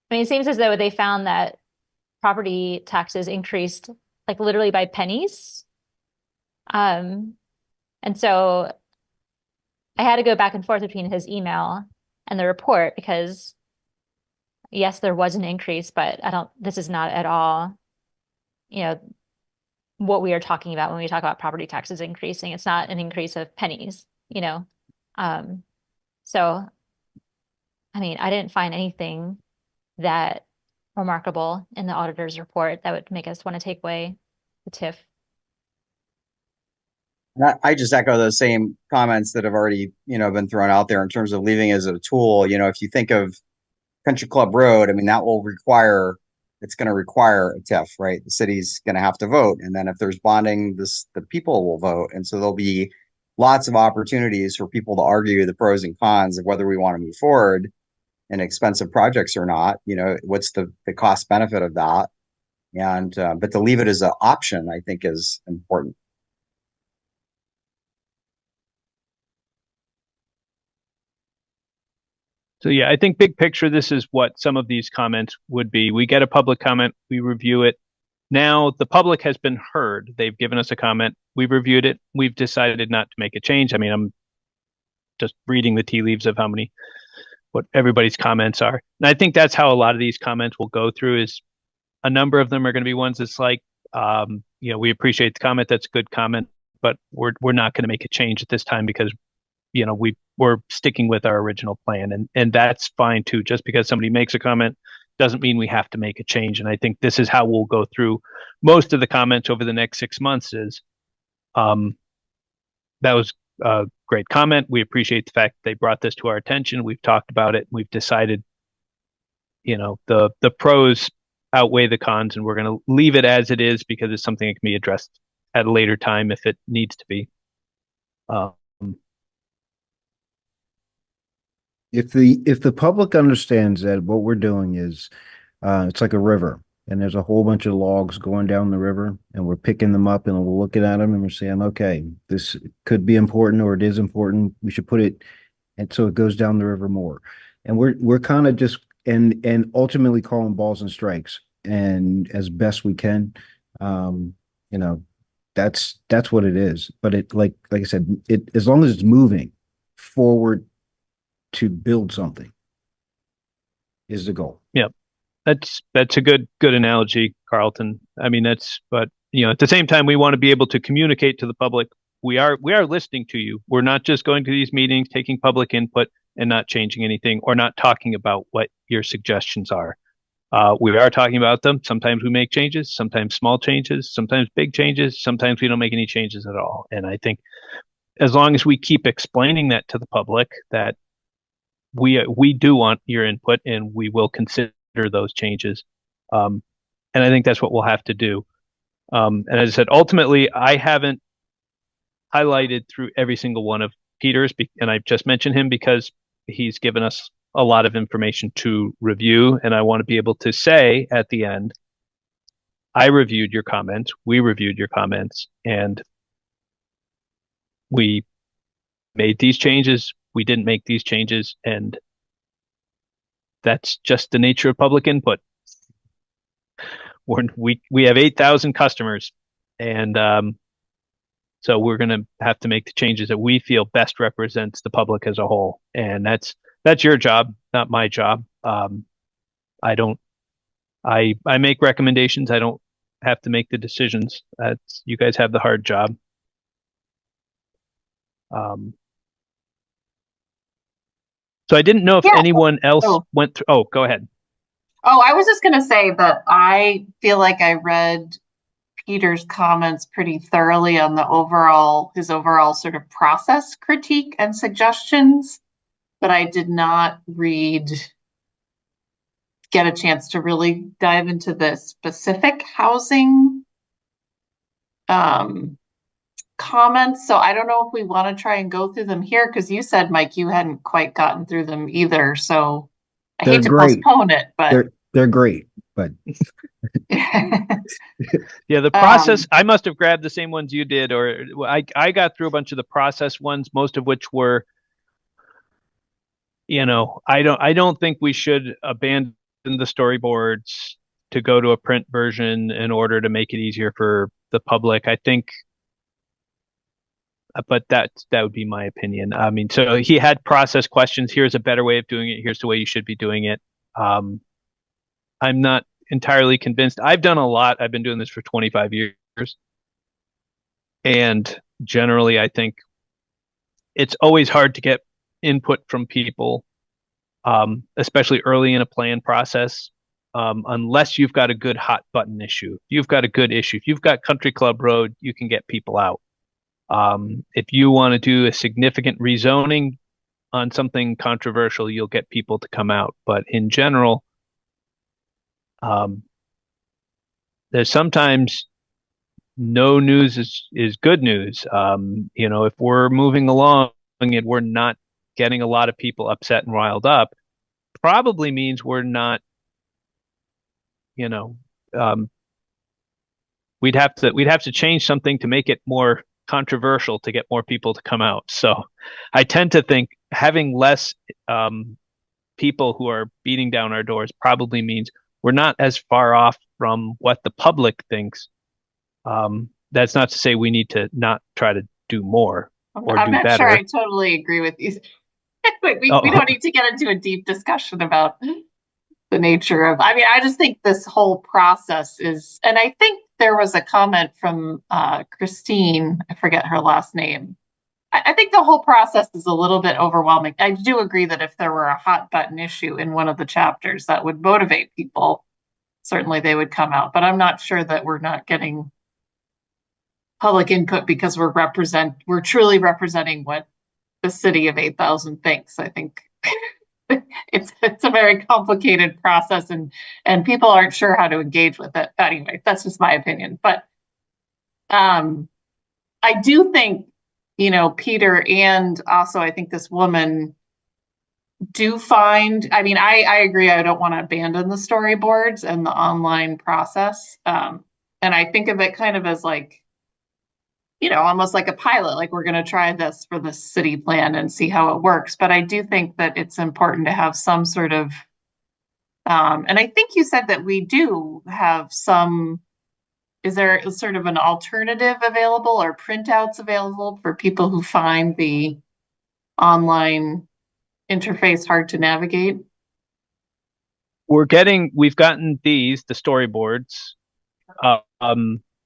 D: it seems as though they found that property taxes increased like literally by pennies. And so I had to go back and forth between his email and the report because yes, there was an increase, but this is not at all, what we are talking about when we talk about property taxes increasing. It's not an increase of pennies, So, I didn't find anything that remarkable in the auditor's report that would make us want to take away the TIF.
F: I just echo those same comments that have already, been thrown out there in terms of leaving it as a tool. If you think of Country Club Road, it's going to require a TIF, right? The city's going to have to vote. And then if there's bonding, the people will vote. And so there'll be lots of opportunities for people to argue the pros and cons of whether we want to move forward in expensive projects or not. What's the cost benefit of that? And, but to leave it as an option, I think is important.
B: So yeah, I think big picture, this is what some of these comments would be. We get a public comment, we review it. Now the public has been heard. They've given us a comment. We've reviewed it. We've decided not to make a change. I'm just reading the tea leaves of what everybody's comments are. And I think that's how a lot of these comments will go through is A number of them are going to be ones that's like, we appreciate the comment. That's a good comment, but we're not going to make a change at this time because, we're sticking with our original plan, and that's fine too. Just because somebody makes a comment doesn't mean we have to make a change. And I think this is how we'll go through most of the comments over the next 6 months is, that was a great comment. We appreciate the fact they brought this to our attention. We've talked about it. We've decided, the pros outweigh the cons, and we're going to leave it as it is because it's something that can be addressed at a later time if it needs to be.
G: If the public understands that what we're doing is, it's like a river, and there's a whole bunch of logs going down the river, and we're picking them up and we're looking at them and we're saying, okay, this could be important or it is important. We should put it, and so it goes down the river more. And we're kind of just and ultimately calling balls and strikes, and as best we can, you know, that's what it is. But it like I said, it as long as it's moving forward to build something is the goal.
B: Yeah, that's a good analogy, Carlton. I mean, but at the same time, we want to be able to communicate to the public. We are listening to you. We're not just going to these meetings, taking public input and not changing anything or not talking about what your suggestions are. We are talking about them. Sometimes we make changes, sometimes small changes, sometimes big changes, sometimes we don't make any changes at all. And I think as long as we keep explaining that to the public, that we do want your input and we will consider those changes. And I think that's what we'll have to do. And as I said, ultimately, I haven't highlighted through every single one of Peter's, and I've just mentioned him because he's given us a lot of information to review. And I want to be able to say at the end, I reviewed your comments, we reviewed your comments, and we made these changes. We didn't make these changes, and that's just the nature of public input. We have 8,000 customers, and so we're going to have to make the changes that we feel best represents the public as a whole, and that's your job, not my job. I make recommendations. I don't have to make the decisions. You guys have the hard job. So I didn't know if anyone else went through. Oh, go ahead.
A: Oh, I was just going to say that I feel like I read Peter's comments pretty thoroughly on his overall sort of process critique and suggestions, but I did not get a chance to really dive into the specific housing comments. So I don't know if we want to try and go through them here, because you said, Mike, you hadn't quite gotten through them either. So I hate to postpone it, but
G: they're great. But
B: yeah, the process, I must have grabbed the same ones you did, or I got through a bunch of the process ones, most of which were, I don't think we should abandon the storyboards to go to a print version in order to make it easier for the public. I think, but that would be my opinion. I mean, so he had process questions. Here's a better way of doing it. Here's the way you should be doing it. I'm not entirely convinced. I've done a lot. I've been doing this for 25 years. And generally, I think it's always hard to get input from people, especially early in a plan process, unless you've got a good hot button issue. If you've got a good issue. If you've got Country Club Road, you can get people out. If you want to do a significant rezoning on something controversial, you'll get people to come out. But in general, there's sometimes no news is good news. If we're moving along and we're not getting a lot of people upset and riled up, probably means we're not, we'd have to change something to make it more controversial to get more people to come out. So I tend to think having less people who are beating down our doors probably means we're not as far off from what the public thinks. That's not to say we need to not try to do more or
A: I'm
B: do
A: not
B: better.
A: sure I totally agree with you. we don't need to get into a deep discussion about the nature of, I mean, I just think this whole process is, and I think there was a comment from Christine, I forget her last name. I think the whole process is a little bit overwhelming. I do agree that if there were a hot button issue in one of the chapters that would motivate people, certainly they would come out. But I'm not sure that we're not getting public input because we're truly representing what the city of 8,000 thinks. I think it's a very complicated process, and people aren't sure how to engage with it. Anyway, that's just my opinion. But I do think, Peter, and also I think this woman do find, I mean, I agree, I don't want to abandon the storyboards and the online process. And I think of it kind of as like, almost like a pilot, like we're going to try this for the city plan and see how it works. But I do think that it's important to have some sort of, and I think you said that we do have some, is there sort of an alternative available or printouts available for people who find the online interface hard to navigate?
B: We've gotten the storyboards.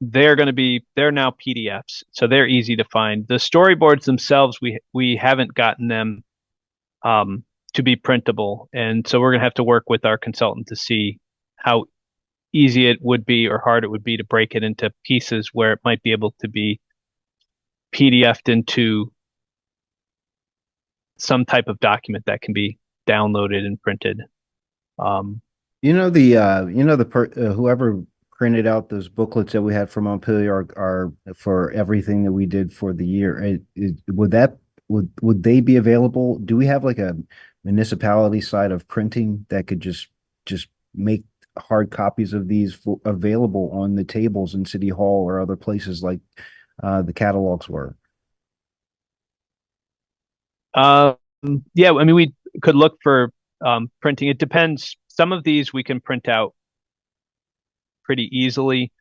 B: They're now PDFs, so they're easy to find. The storyboards themselves, we haven't gotten them to be printable, and so we're gonna have to work with our consultant to see how easy it would be or hard it would be to break it into pieces where it might be able to be PDF'd into some type of document that can be downloaded and printed.
G: Whoever printed out those booklets that we had from Montpelier are for everything that we did for the year. Would they be available? Do we have like a municipality side of printing that could just make hard copies of these available on the tables in City Hall or other places like the catalogs were?
B: Yeah, I mean, we could look for printing. It depends. Some of these we can print out pretty easily.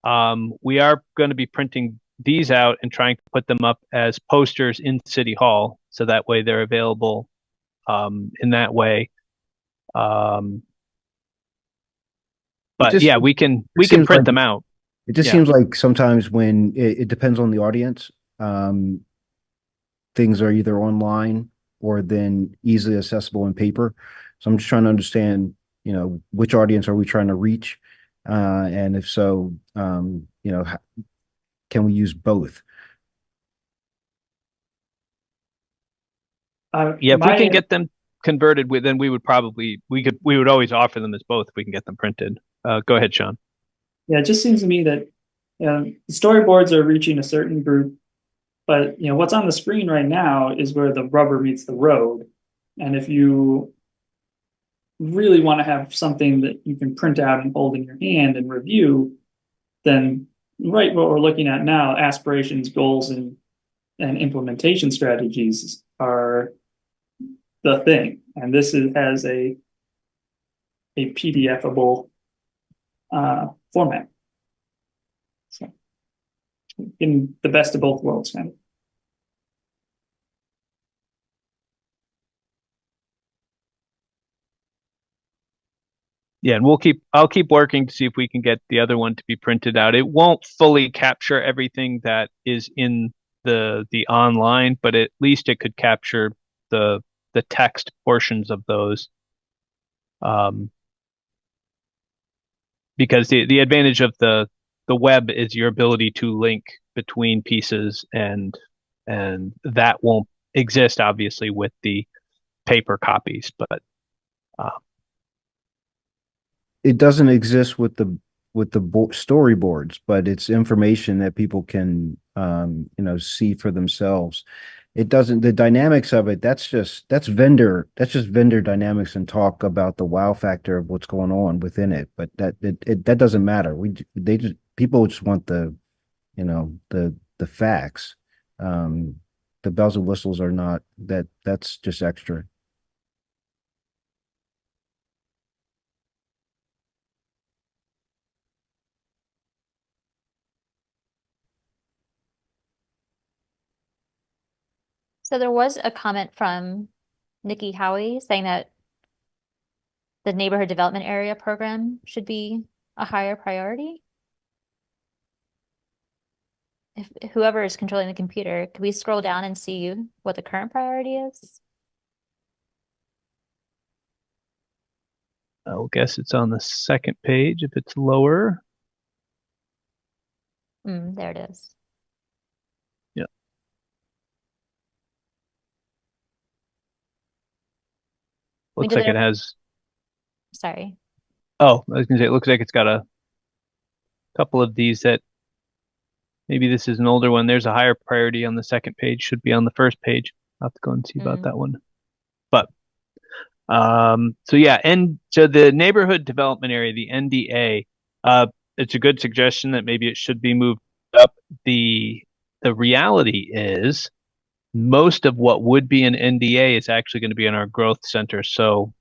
B: We are going to be printing these out and trying to put them up as posters in City Hall, so that way they're available in that way. But yeah, we can print them out.
G: It just seems like sometimes when it depends on the audience, things are either online or then easily accessible in paper. So I'm just trying to understand, which audience are we trying to reach? And if so, can we use both?
B: Yeah, if we can get them converted, then we would always offer them as both if we can get them printed. Go ahead, Sean.
E: Yeah, it just seems to me that storyboards are reaching a certain group, but what's on the screen right now is where the rubber meets the road. And if you really want to have something that you can print out and hold in your hand and review, then what we're looking at now, aspirations, goals, and implementation strategies are the thing. And this has a PDF-able format. So in the best of both worlds, kind of.
B: Yeah, and I'll keep working to see if we can get the other one to be printed out. It won't fully capture everything that is in the online, but at least it could capture the text portions of those. Because the advantage of the web is your ability to link between pieces, and that won't exist obviously with the paper copies, but
G: it doesn't exist with the storyboards, but it's information that people can see for themselves. It doesn't, the dynamics of it, that's just vendor dynamics and talk about the wow factor of what's going on within it. But that doesn't matter. People just want the facts. The bells and whistles are not that's just extra.
D: So there was a comment from Nikki Howie saying that the neighborhood development area program should be a higher priority? If whoever is controlling the computer, could we scroll down and see what the current priority is?
B: I'll guess it's on the second page if it's lower.
D: There it is.
B: Yeah. Looks like it has.
D: Sorry.
B: Oh, I was gonna say it looks like it's got a couple of these that maybe this is an older one. There's a higher priority on the second page, should be on the first page. I'll have to go and see about that one. But so yeah, and so the neighborhood development area, the NDA, it's a good suggestion that maybe it should be moved up. The reality is most of what would be an NDA is actually going to be in our growth center. So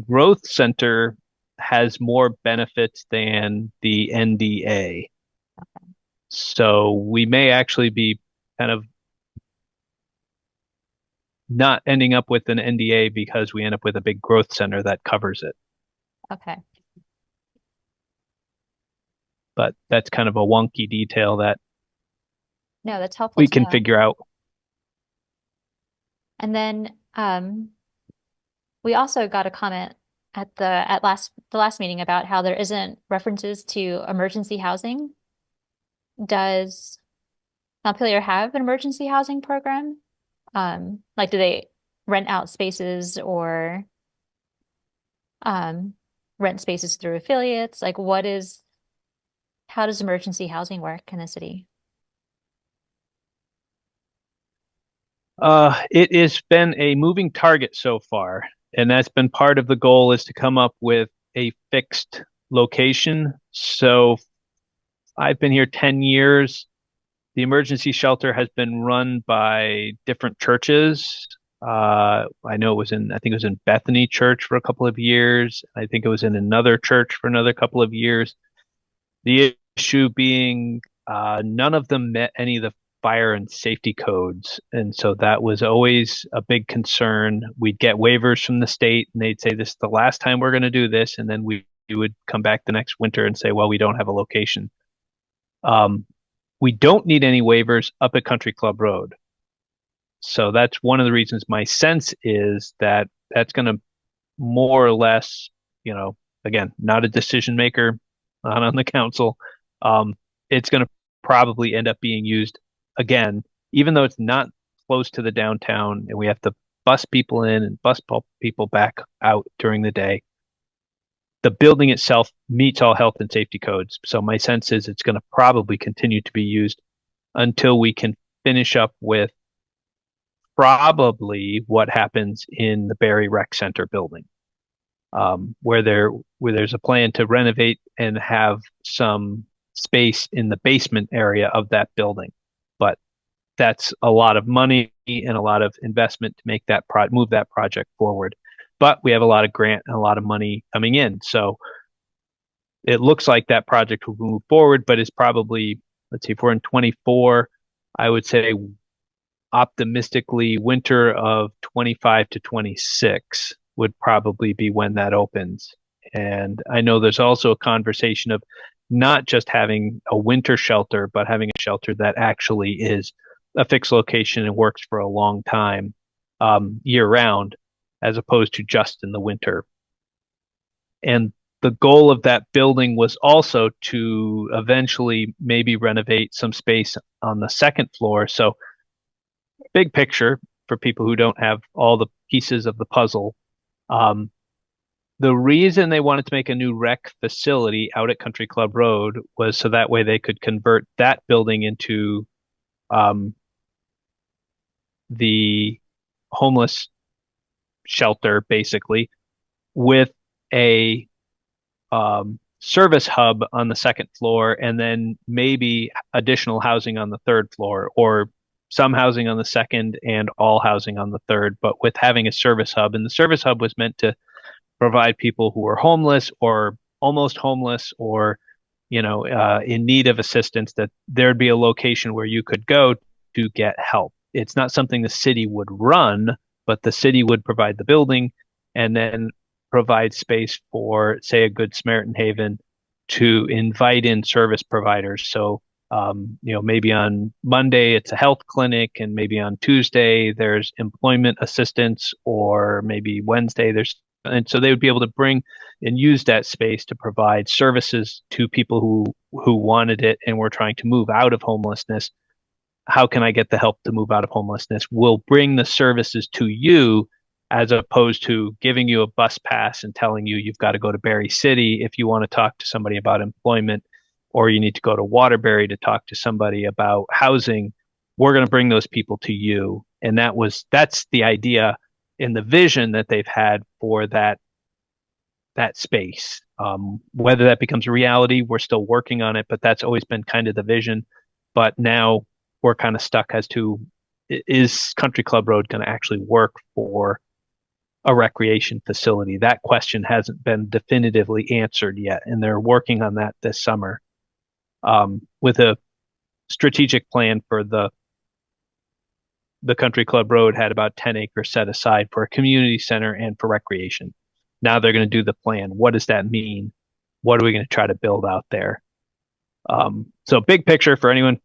B: growth center has more benefits than the NDA. So we may actually be kind of not ending up with an NDA because we end up with a big growth center that covers it.
D: Okay.
B: But that's kind of a wonky detail that
D: no, that's helpful
B: we can figure out.
D: And then we also got a comment at the last meeting about how there isn't references to emergency housing. Does Montpelier have an emergency housing program? Like, do they rent out spaces or rent spaces through affiliates? Like, how does emergency housing work in the city?
B: It has been a moving target so far, and that's been part of the goal, is to come up with a fixed location. So I've been here 10 years. The emergency shelter has been run by different churches. I think it was in Bethany Church for a couple of years. I think it was in another church for another couple of years. The issue being, none of them met any of the fire and safety codes. And so that was always a big concern. We'd get waivers from the state and they'd say, this is the last time we're going to do this. And then we would come back the next winter and say, well, we don't have a location. We don't need any waivers up at Country Club Road. So that's one of the reasons. My sense is that that's going to more or less, again, not a decision maker, not on the council. It's going to probably end up being used again, even though it's not close to the downtown and we have to bus people in and bus people back out during the day. The building itself meets all health and safety codes. So my sense is it's going to probably continue to be used until we can finish up with probably what happens in the Barry Rec Center building, where there's a plan to renovate and have some space in the basement area of that building. But that's a lot of money and a lot of investment to make that move that project forward. But we have a lot of grant and a lot of money coming in. So it looks like that project will move forward, but it's probably, let's see, if we're in 24, I would say optimistically winter of 25 to 26 would probably be when that opens. And I know there's also a conversation of not just having a winter shelter, but having a shelter that actually is a fixed location and works for a long time, year round, as opposed to just in the winter. And the goal of that building was also to eventually maybe renovate some space on the second floor. So big picture for people who don't have all the pieces of the puzzle. The reason they wanted to make a new rec facility out at Country Club Road was so that way they could convert that building into the homeless shelter, basically, with a service hub on the second floor, and then maybe additional housing on the third floor, or some housing on the second and all housing on the third, but with having a service hub. And the service hub was meant to provide people who are homeless or almost homeless or, in need of assistance, that there'd be a location where you could go to get help. It's not something the city would run, but the city would provide the building. And then provide space for, say, a Good Samaritan Haven to invite in service providers. So, maybe on Monday it's a health clinic, and maybe on Tuesday there's employment assistance, or maybe Wednesday and so they would be able to bring and use that space to provide services to people who wanted it and were trying to move out of homelessness. How can I get the help to move out of homelessness? We'll bring the services to you, as opposed to giving you a bus pass and telling you you've got to go to Berry City if you want to talk to somebody about employment, or you need to go to Waterbury to talk to somebody about housing. We're going to bring those people to you. And that's the idea in the vision that they've had for that space. Whether that becomes a reality, we're still working on it, but that's always been kind of the vision. But now we're kind of stuck as to, is Country Club Road going to actually work for a recreation facility? That question hasn't been definitively answered yet, and they're working on that this summer, with a strategic plan for the Country Club Road had about 10 acres set aside for a community center and for recreation. Now they're going to do the plan. What does that mean? What are we going to try to build out there? So big picture for anyone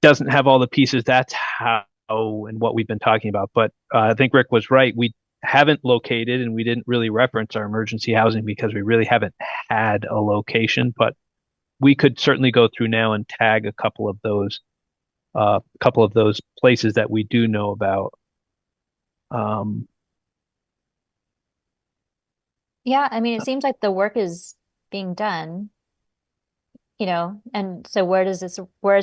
B: doesn't have all the pieces. That's how and what we've been talking about. But I think Rick was right. We haven't located, and we didn't really reference our emergency housing because we really haven't had a location. But we could certainly go through now and tag a couple of those places that we do know about.
D: Yeah, I mean, it seems like the work is being done, and so where is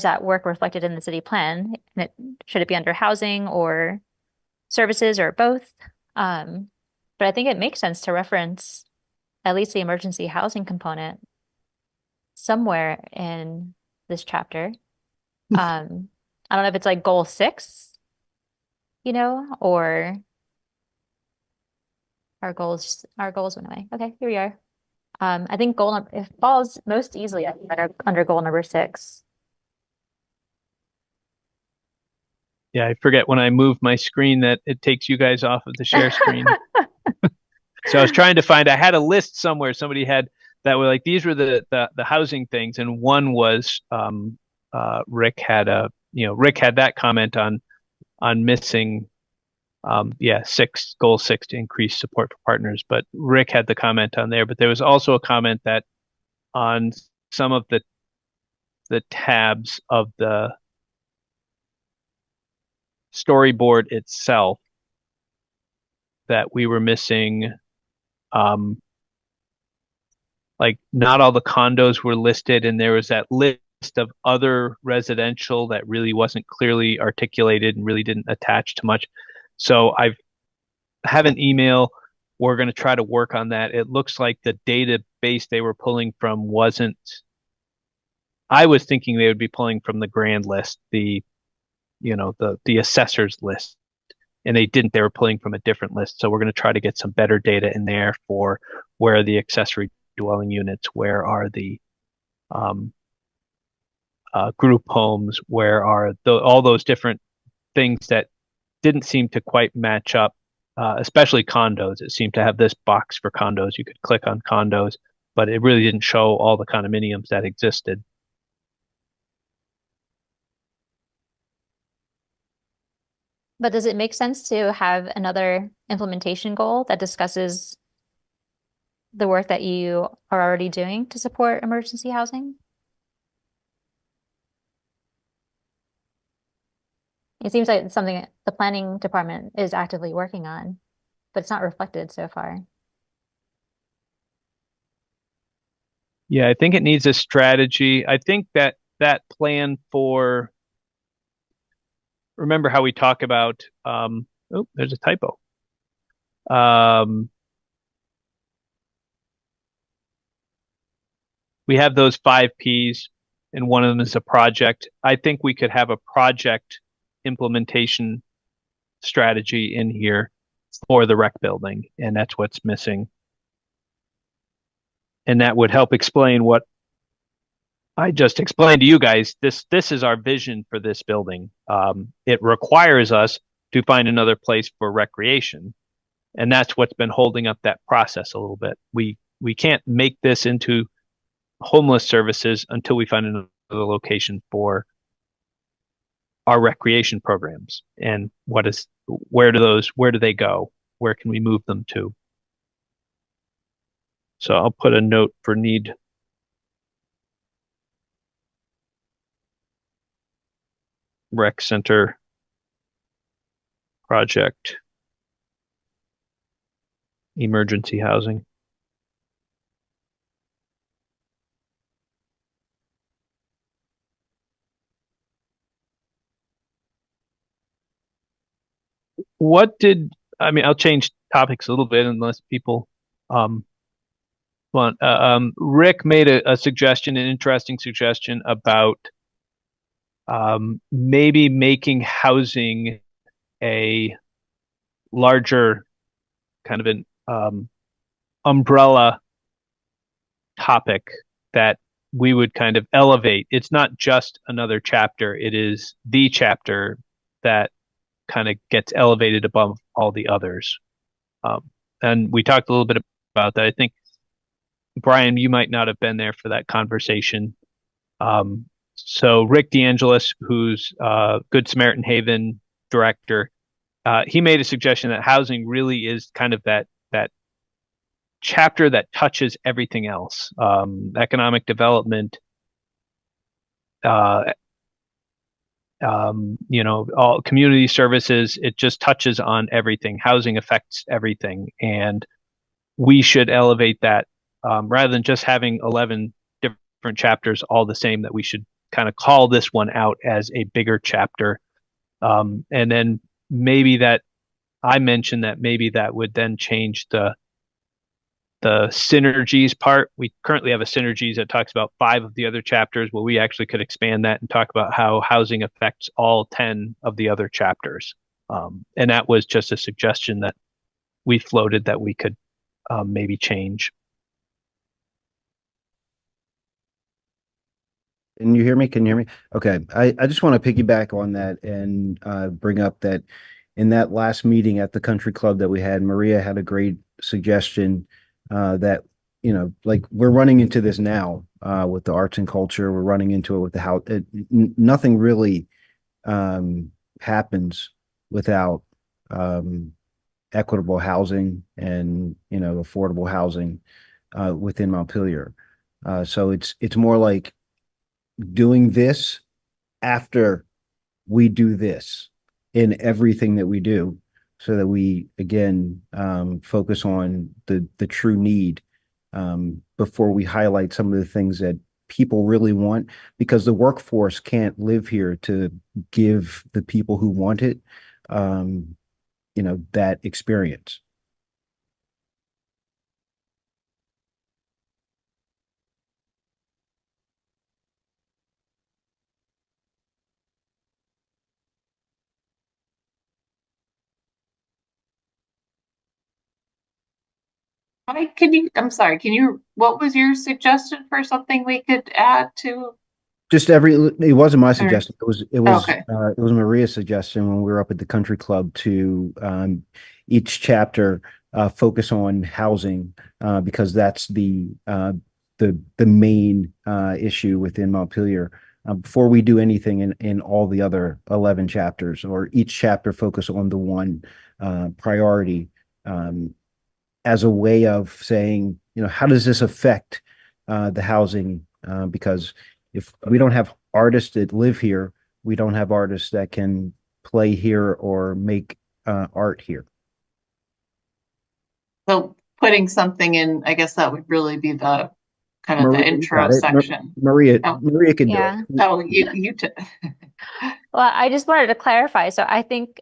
D: that work reflected in the city plan? And should it be under housing or services or both? But I think it makes sense to reference at least the emergency housing component somewhere in this chapter. I don't know if it's like goal 6, or our goals went away. Okay, here we are. I think it falls most easily under goal number 6.
B: Yeah, I forget when I move my screen that it takes you guys off of the share screen. So I was trying to find, I had a list somewhere somebody had that were like, these were the housing things. And one was, Rick had that comment on missing, goal 6 to increase support for partners. But Rick had the comment on there, but there was also a comment that on some of the tabs of the storyboard itself that we were missing, like not all the condos were listed, and there was that list of other residential that really wasn't clearly articulated and really didn't attach to much. So I have an email. We're going to try to work on that. It looks like the database they were pulling from wasn't, I was thinking they would be pulling from the grand list, the assessors list, and they didn't. They were pulling from a different list. So we're going to try to get some better data in there for where are the accessory dwelling units, where are the group homes, where are all those different things that didn't seem to quite match up, especially condos. It seemed to have this box for condos. You could click on condos, but it really didn't show all the condominiums that existed.
D: But does it make sense to have another implementation goal that discusses the work that you are already doing to support emergency housing? It seems like it's something the planning department is actively working on, but it's not reflected so far.
B: Yeah, I think it needs a strategy. I think that plan for, remember how we talk about, there's a typo. We have those 5 Ps, and one of them is a project. I think we could have a project implementation strategy in here for the rec building, and that's what's missing. And that would help explain what I just explained to you guys. This is our vision for this building. It requires us to find another place for recreation, And that's what's been holding up that process a little bit. We can't make this into homeless services until we find another location for our recreation programs. And where do they go? Where can we move them to? So I'll put a note for need. Rec center project, emergency housing. I'll change topics a little bit unless people want. Rick made a suggestion, an interesting suggestion about maybe making housing a larger kind of an umbrella topic that we would kind of elevate. It's not just another chapter, it is the chapter that kind of gets elevated above all the others. And we talked a little bit about that. I think, Brian, you might not have been there for that conversation. So Rick DeAngelis, who's Good Samaritan Haven director, he made a suggestion that housing really is kind of that chapter that touches everything else. Economic development, all community services, it just touches on everything. Housing affects everything. And we should elevate that rather than just having 11 different chapters all the same, that we should kind of call this one out as a bigger chapter. And then maybe that I mentioned that maybe that would then change the synergies part. We currently have a synergies that talks about 5 of the other chapters. Well, we actually could expand that and talk about how housing affects all 10 of the other chapters. And that was just a suggestion that we floated that we could maybe change.
G: Can you hear me? Can you hear me? Okay. I just want to piggyback on that and bring up that in that last meeting at the country club that we had, Maria had a great suggestion that, like we're running into this now with the arts and culture. We're running into it with the house. Nothing really happens without equitable housing and, affordable housing within Montpelier. So it's more like doing this after we do this in everything that we do, so that we again focus on the true need before we highlight some of the things that people really want, because the workforce can't live here to give the people who want it that experience.
A: I'm sorry, what was your suggestion for something we could add to?
G: It wasn't my suggestion.
A: Okay.
G: It was Maria's suggestion when we were up at the country club to each chapter focus on housing because that's the main issue within Montpelier. Before we do anything in all the other 11 chapters, or each chapter focus on the one priority as a way of saying, how does this affect the housing? Because if we don't have artists that live here, we don't have artists that can play here or make art here.
A: So putting something in, I guess that would really be the kind of the intro section.
G: Maria can do it.
A: Oh, you
D: Well, I just wanted to clarify. So I think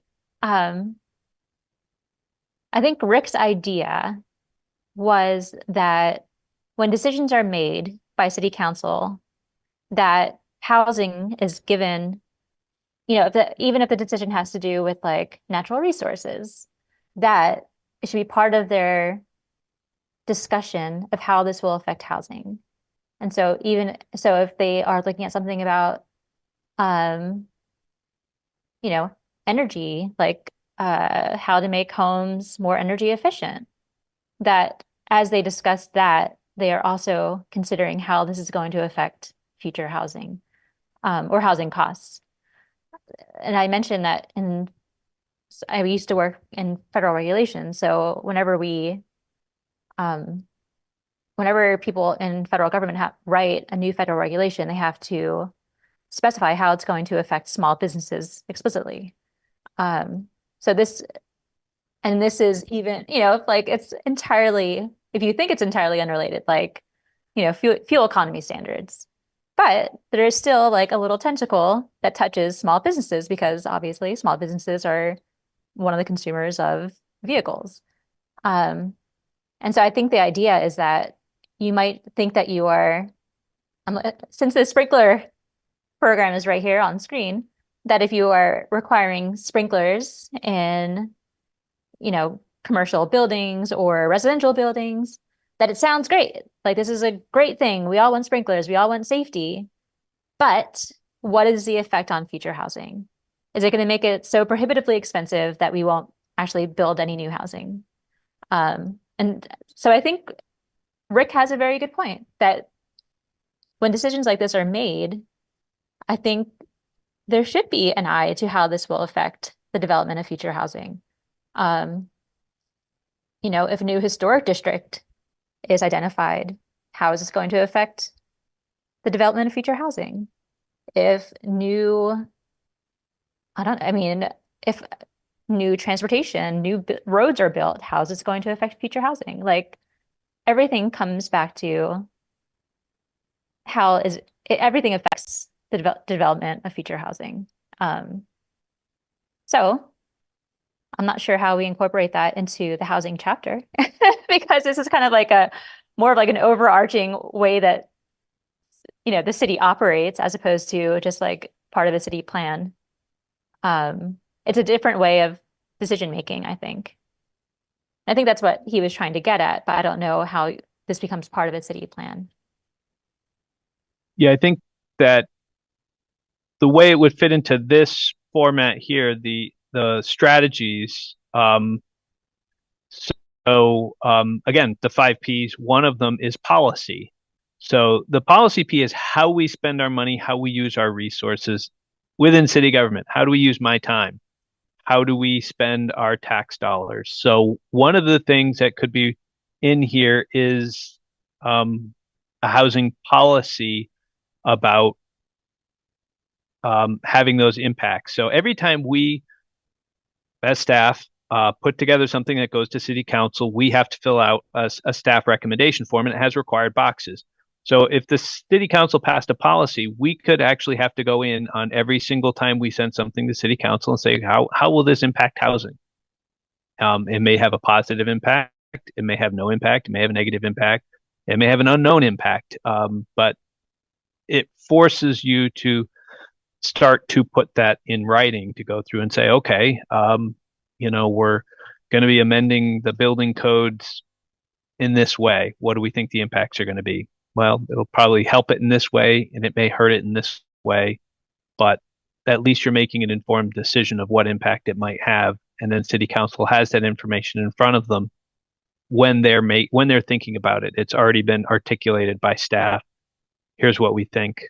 D: Rick's idea was that when decisions are made by city council, that housing is given, even if the decision has to do with like natural resources, that it should be part of their discussion of how this will affect housing. And so if they are looking at something about, energy, like how to make homes more energy efficient. That as they discuss that, they are also considering how this is going to affect future housing or housing costs. And I mentioned that I used to work in federal regulation. So whenever people in federal government write a new federal regulation, they have to specify how it's going to affect small businesses explicitly. So this is even, like it's entirely, if you think it's entirely unrelated, like, fuel economy standards. But there is still like a little tentacle that touches small businesses because obviously small businesses are one of the consumers of vehicles. And so I think the idea is that you might think that you are, since the sprinkler program is right here on screen, that if you are requiring sprinklers in, commercial buildings or residential buildings, that it sounds great. Like this is a great thing. We all want sprinklers. We all want safety. But what is the effect on future housing? Is it going to make it so prohibitively expensive that we won't actually build any new housing? And so I think Rick has a very good point that when decisions like this are made, I think there should be an eye to how this will affect the development of future housing. If a new historic district is identified, how is this going to affect the development of future housing? If new transportation, new roads are built, how is this going to affect future housing? Like everything comes back to everything affects the development of future housing. So I'm not sure how we incorporate that into the housing chapter because this is kind of like more of like an overarching way that, the city operates as opposed to just like part of the city plan. It's a different way of decision making, I think. I think that's what he was trying to get at, but I don't know how this becomes part of a city plan.
B: Yeah, I think that the way it would fit into this format here, the strategies. Again, the 5 Ps. One of them is policy. So the policy P is how we spend our money, how we use our resources within city government. How do we use my time? How do we spend our tax dollars? So one of the things that could be in here is a housing policy about having those impacts. So every time we, as staff, put together something that goes to city council, we have to fill out a staff recommendation form, and it has required boxes. So if the city council passed a policy, we could actually have to go in on every single time we send something to city council and say, how will this impact housing? It may have a positive impact. It may have no impact. It may have a negative impact. It may have an unknown impact. But it forces you to start to put that in writing, to go through and say, okay, we're going to be amending the building codes in this way. What do we think the impacts are going to be? Well, it'll probably help it in this way, and it may hurt it in this way, but at least you're making an informed decision of what impact it might have. And then city council has that information in front of them when they're thinking about it. It's already been articulated by staff. Here's what we think.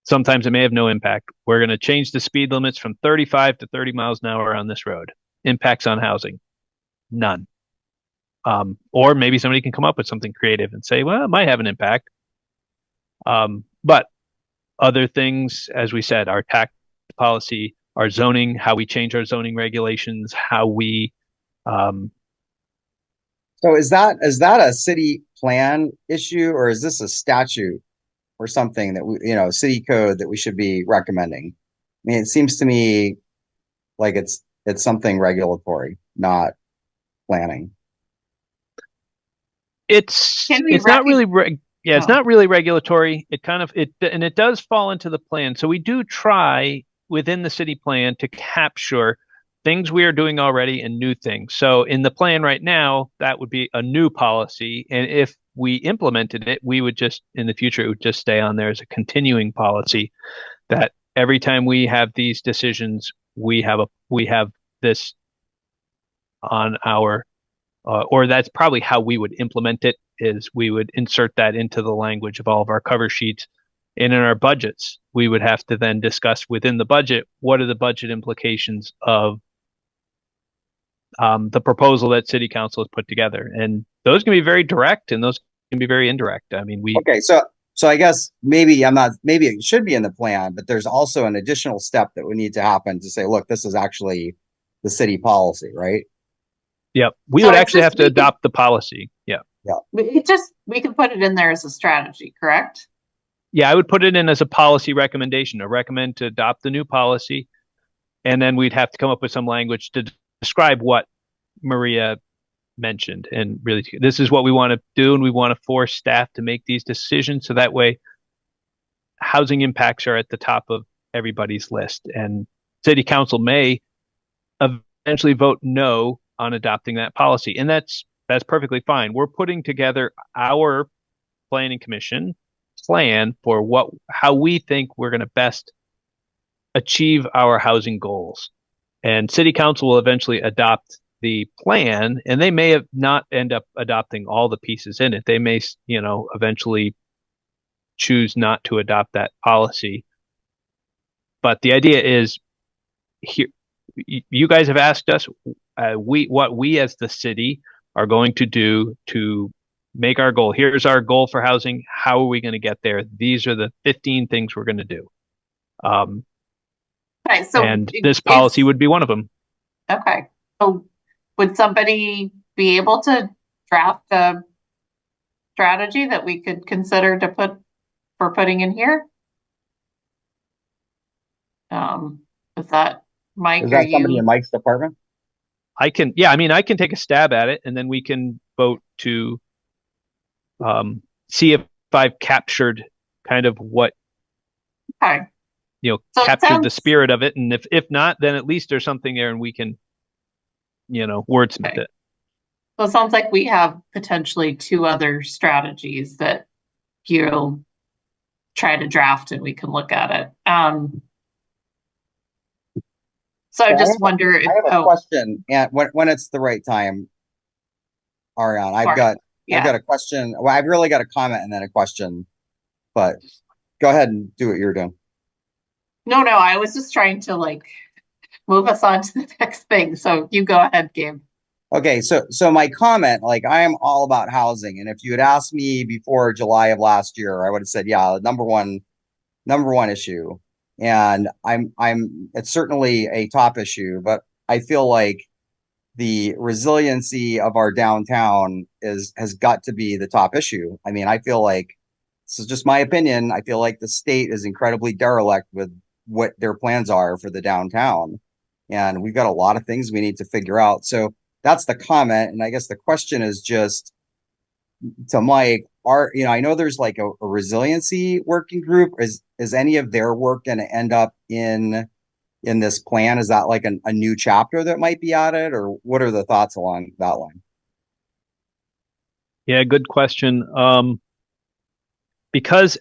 B: Sometimes it may have no impact. We're going to change the speed limits from 35 to 30 miles an hour on this road. Impacts on housing? None. Or maybe somebody can come up with something creative and say, well, it might have an impact. But other things, as we said, our tax policy, our zoning, how we change our zoning regulations, how we.
F: So is that a city plan issue, or is this a statute or something that city code that we should be recommending? I mean, it seems to me like it's something regulatory, not planning.
B: It's not really it's not really regulatory. It does fall into the plan. So we do try within the city plan to capture things we are doing already and new things. So in the plan right now, that would be a new policy. And if we implemented it, we would just, in the future, it would just stay on there as a continuing policy that every time we have these decisions, we have this on our, or that's probably how we would implement it, is we would insert that into the language of all of our cover sheets. And in our budgets, we would have to then discuss within the budget, what are the budget implications of the proposal that city council has put together. And those can be very direct and those can be very indirect. I mean,
F: Okay, so I guess maybe it should be in the plan, but there's also an additional step that would need to happen to say, look, this is actually the city policy, right?
B: Yep. We
A: So
B: would
A: it's
B: actually
A: just
B: have to adopt the policy. Yeah.
A: We can put it in there as a strategy, correct?
B: Yeah, I would put it in as a policy recommendation, to recommend to adopt the new policy. And then we'd have to come up with some language to describe what Maria mentioned. And really, this is what we want to do. And we want to force staff to make these decisions. So that way, housing impacts are at the top of everybody's list. And city council may eventually vote no on adopting that policy. And that's perfectly fine. We're putting together our planning commission plan for how we think we're going to best achieve our housing goals. And city council will eventually adopt the plan, and they may have not end up adopting all the pieces in it. They may, eventually choose not to adopt that policy. But the idea is, here, you guys have asked us what we as the city are going to do to make our goal. Here's our goal for housing. How are we going to get there? These are the 15 things we're going to do.
A: Okay, so
B: and this policy would be one of them.
A: Okay. So would somebody be able to draft a strategy that we could consider for putting in here? Is that Mike?
F: Is that somebody in Mike's department?
B: I can take a stab at it, and then we can vote to see if I've captured kind of what,
A: okay,
B: so captured the spirit of it. And if not, then at least there's something there and we can, wordsmith it.
A: So it sounds like we have potentially two other strategies that you'll try to draft and we can look at it. So I just wonder if
F: I have a question, and when it's the right time, Ariane, I've got a question. Well, I've really got a comment and then a question, but go ahead and do what you're doing.
A: No, I was just trying to move us on to the next thing. So you go ahead, Gabe.
F: Okay, so my comment, I am all about housing, and if you had asked me before July of last year, I would have said, yeah, number one issue. And it's certainly a top issue, but I feel like the resiliency of our downtown has got to be the top issue. I mean, I feel like, this is just my opinion, I feel like the state is incredibly derelict with what their plans are for the downtown. And we've got a lot of things we need to figure out. So that's the comment. And I guess the question is just to Mike, I know there's a resiliency working group. Is any of their work going to end up in this plan? Is that a new chapter that might be added, or what are the thoughts along that line?
B: Yeah, good question. Because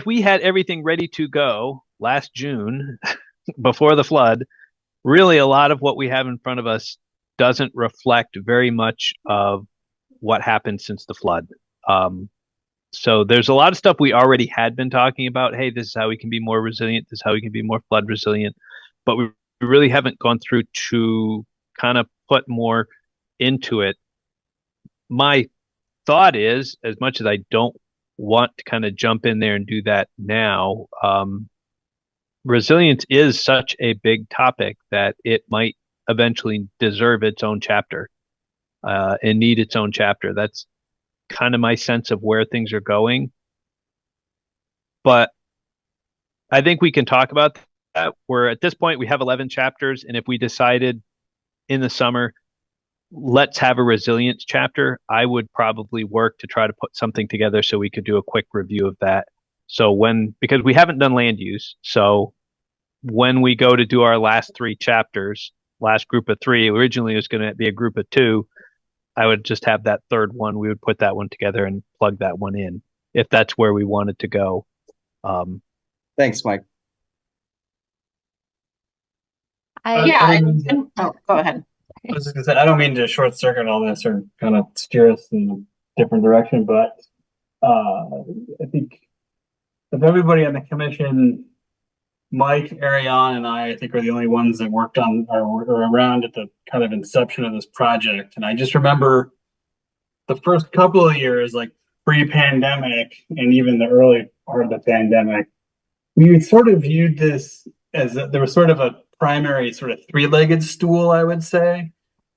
B: we had everything ready to go last June before the flood, really a lot of what we have in front of us doesn't reflect very much of what happened since the flood. So there's a lot of stuff we already had been talking about. Hey, this is how we can be more resilient. This is how we can be more flood resilient. But we really haven't gone through to kind of put more into it. My thought is, as much as I don't want to kind of jump in there and do that now, resilience is such a big topic that it might eventually deserve its own chapter and need its own chapter. That's kind of my sense of where things are going. But I think we can talk about that. We're at this point, we have 11 chapters. And if we decided in the summer, let's have a resilience chapter, I would probably work to try to put something together so we could do a quick review of that. So because we haven't done land use. So when we go to do our last 3 chapters, last group of 3, originally it was going to be a group of 2. I would just have that third one. We would put that one together and plug that one in if that's where we wanted to go.
F: Thanks, Mike.
A: Go ahead.
H: I was just gonna say, I don't mean to short circuit all this or kind of steer us in a different direction, but I think of everybody on the commission, Mike, Ariane, and I think are the only ones that worked on or were around at the kind of inception of this project. And I just remember the first couple of years, like pre-pandemic and even the early part of the pandemic, we sort of viewed this as there was sort of a primary sort of three-legged stool, I would say,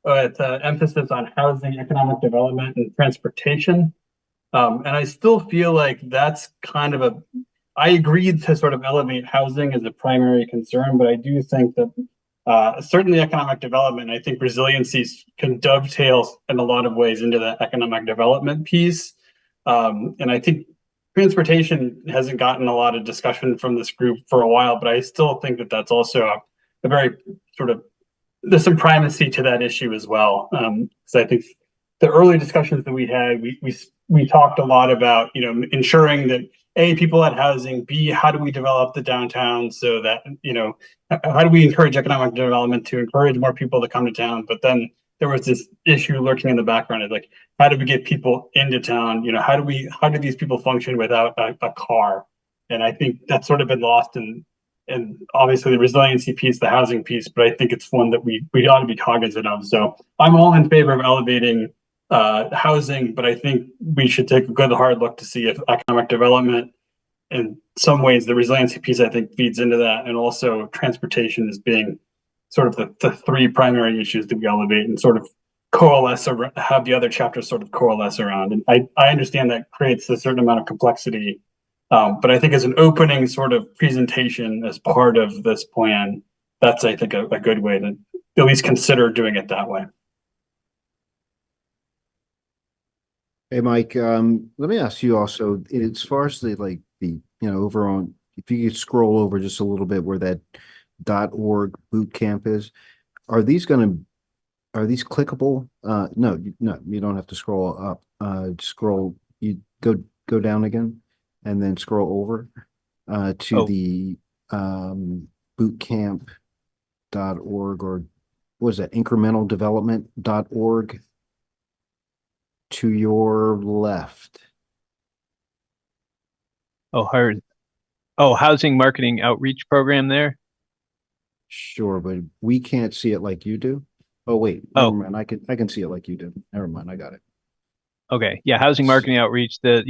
H: with emphasis on housing, economic development, and transportation. And I still feel like that's kind of I agreed to sort of elevate housing as a primary concern, but I do think that certainly economic development, I think resiliency can dovetail in a lot of ways into the economic development piece. And I think transportation hasn't gotten a lot of discussion from this group for a while, but I still think that that's also a very sort of, there's some primacy to that issue as well. Because I think the early discussions that we had, we talked a lot about, ensuring that A, people had housing, B, how do we develop the downtown so that, how do we encourage economic development to encourage more people to come to town? But then there was this issue lurking in the background of like, how do we get people into town? How do these people function without a car? And I think that's sort of been lost and obviously the resiliency piece, the housing piece, but I think it's one that we ought to be cognizant of. So I'm all in favor of elevating housing, but I think we should take a good hard look to see if economic development, in some ways, the resiliency piece I think feeds into that, and also transportation as being sort of the three primary issues that we elevate and sort of coalesce or have the other chapters sort of coalesce around. And I understand that creates a certain amount of complexity, but I think as an opening sort of presentation as part of this plan, that's I think a good way to at least consider doing it that way.
G: Hey, Mike, let me ask you also, as far as over on, if you could scroll over just a little bit where that .org boot camp is, are these clickable? No, you don't have to scroll up. You go down again and then scroll over to the bootcamp.org, or what is that, incrementaldevelopment.org to your left.
B: Housing marketing outreach program there.
G: Sure, but we can't see it like you do. Oh wait, never mind. I can see it like you do. Never mind, I got it.
B: Okay, yeah, housing marketing outreach. So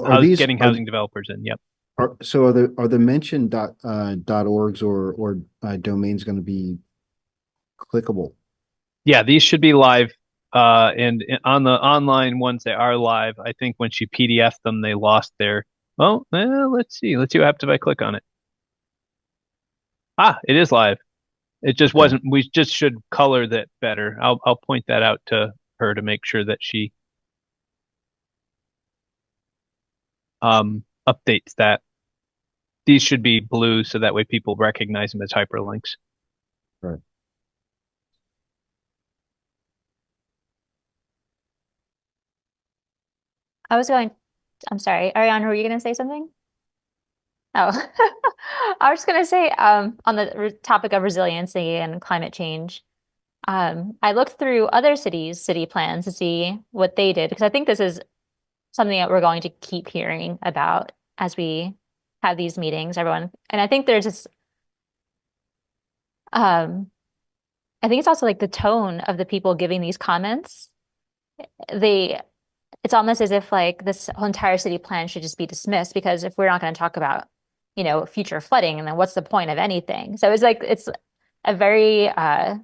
G: are these
B: getting housing developers in? Yep.
G: Are the mentioned .orgs or domains going to be clickable?
B: Yeah, these should be live. And on the online ones, they are live. I think when she PDF them, they lost their. Well, let's see. Let's see what happens if I click on it. It is live. It just wasn't. We just should color that better. I'll point that out to her to make sure that she updates that. These should be blue so that way people recognize them as hyperlinks.
G: Right.
D: I'm sorry, Ariane, were you going to say something? Oh, I was just going to say, on the topic of resiliency and climate change, I looked through other cities' city plans to see what they did, because I think this is something that we're going to keep hearing about as we have these meetings, everyone. And I think there's this, I think it's also like the tone of the people giving these comments. It's almost as if like this whole entire city plan should just be dismissed, because if we're not going to talk about, future flooding, and then what's the point of anything? So it's a very, I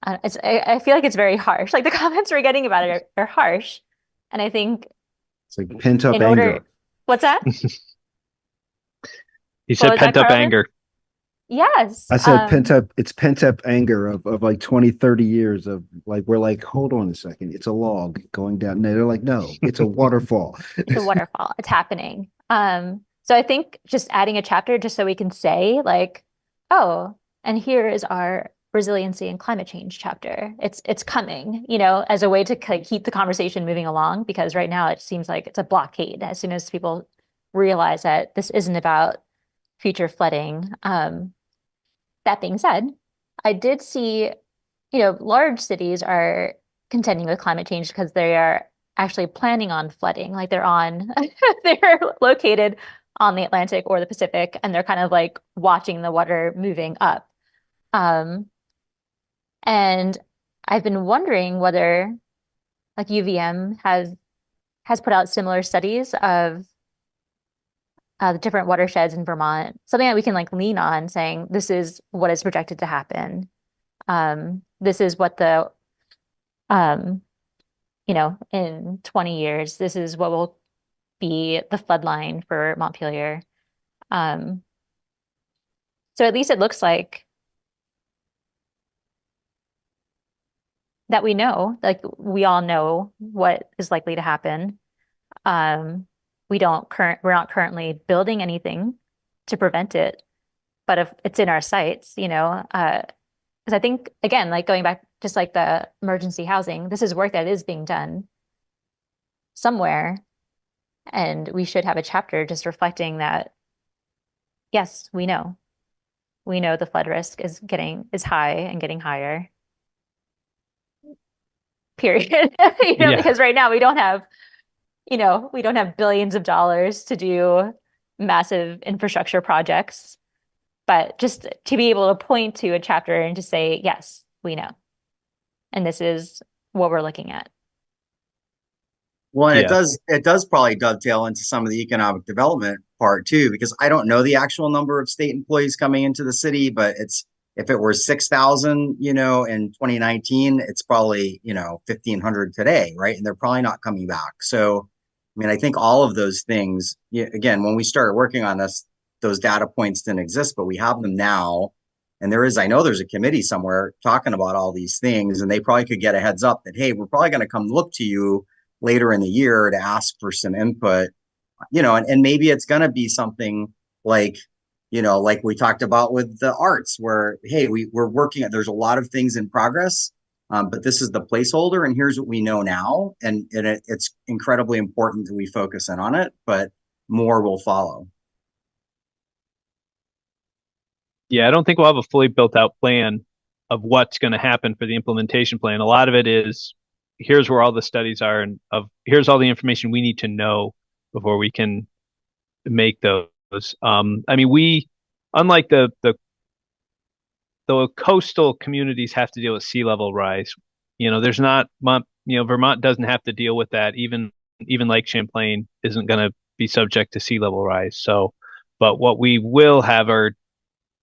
D: feel like it's very harsh. Like the comments we're getting about it are harsh. And I think
G: it's like pent up anger.
D: What's that?
B: He said pent up anger.
D: Yes.
G: I said it's pent up anger of like 20, 30 years of like, we're like, hold on a second. It's a log going down. And they're like, no, it's a waterfall.
D: It's a waterfall. It's happening. So I think just adding a chapter just so we can say like, oh, and here is our resiliency and climate change chapter. It's coming, as a way to keep the conversation moving along, because right now it seems like it's a blockade as soon as people realize that this isn't about future flooding. That being said, I did see, large cities are contending with climate change because they are actually planning on flooding. Like they're located on the Atlantic or the Pacific, and they're kind of like watching the water moving up. Um, and I've been wondering whether like UVM has put out similar studies of the different watersheds in Vermont, something that we can like lean on, saying this is what is projected to happen. This is what um, in 20 years, this is what will be the flood line for Montpelier. Um, so at least it looks like that we know, like we all know what is likely to happen. Um, we're not currently building anything to prevent it, but if it's in our sights, because I think again, like going back, just like the emergency housing, this is work that is being done somewhere, and we should have a chapter just reflecting that, yes, we know the flood risk is high and getting higher. Period.
B: Yeah.
D: Because right now we don't have billions of dollars to do massive infrastructure projects, but just to be able to point to a chapter and to say, yes, we know. And this is what we're looking at.
F: Well, and
B: Yeah.
F: it does probably dovetail into some of the economic development part too, because I don't know the actual number of state employees coming into the city, but it's if it were 6,000, in 2019, it's probably, 1,500 today, right? And they're probably not coming back. So, I mean, I think all of those things, again, when we started working on this, those data points didn't exist, but we have them now. And I know there's a committee somewhere talking about all these things, and they probably could get a heads up that, hey, we're probably going to come look to you later in the year to ask for some input, and maybe it's going to be something like, like we talked about with the arts where, hey, we're working, there's a lot of things in progress, but this is the placeholder and here's what we know now. And it's incredibly important that we focus in on it, but more will follow.
B: Yeah, I don't think we'll have a fully built out plan of what's going to happen for the implementation plan. A lot of it is here's where all the studies are and here's all the information we need to know before we can make those. I mean, unlike the coastal communities have to deal with sea level rise. There's not, Vermont doesn't have to deal with that. Even Lake Champlain isn't going to be subject to sea level rise. So, but what we will have are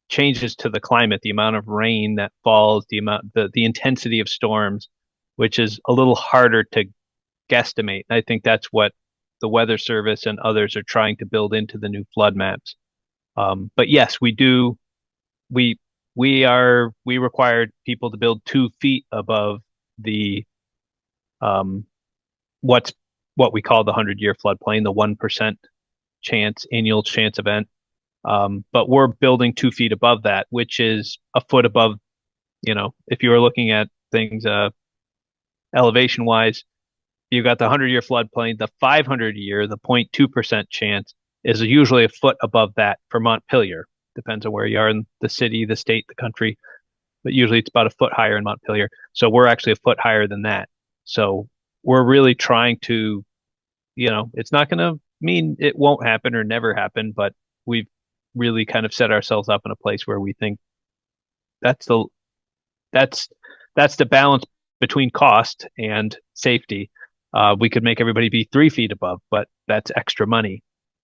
B: changes to the climate, the amount of rain that falls, the intensity of storms, which is a little harder to guesstimate. I think that's what the Weather Service and others are trying to build into the new flood maps. But yes, we do. We we required people to build 2 feet above the um what's what we call the 100-year floodplain, the 1% annual chance event. But we're building 2 feet above that, which is a foot above, if you were looking at things elevation wise, you got the 100-year floodplain, the 500-year, the 0.2% chance is usually a foot above that for Montpelier. Depends on where you are in the city, the state, the country, but usually it's about a foot higher in Montpelier. So we're actually a foot higher than that. So we're really trying to, it's not going to mean it won't happen or never happen, but we've really kind of set ourselves up in a place where we think that's the that's that's the balance between cost and safety. We could make everybody be 3 feet above, but that's extra money,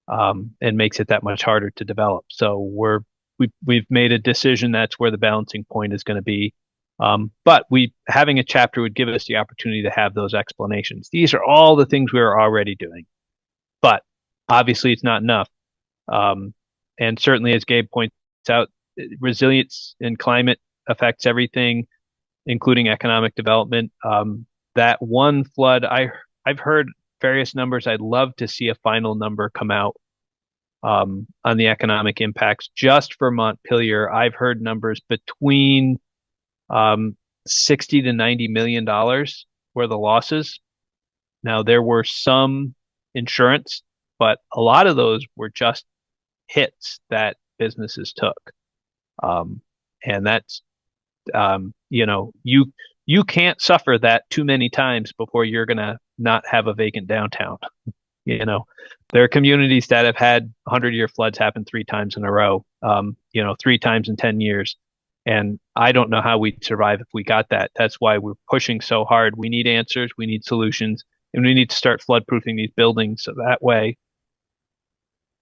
B: and makes it that much harder to develop. So we've made a decision that's where the balancing point is going to be. But having a chapter would give us the opportunity to have those explanations. These are all the things we are already doing, but obviously it's not enough. And certainly, as Gabe points out, resilience in climate affects everything, including economic development. That one flood, I've heard various numbers. I'd love to see a final number come out on the economic impacts just for Montpelier. I've heard numbers between 60 to $90 million were the losses. Now there were some insurance, but a lot of those were just hits that businesses took. And You can't suffer that too many times before you're gonna not have a vacant downtown. There are communities that have had 100-year floods happen 3 times in a row, 3 times in 10 years. And I don't know how we'd survive if we got that. That's why we're pushing so hard. We need answers, we need solutions, and we need to start floodproofing these buildings so that way,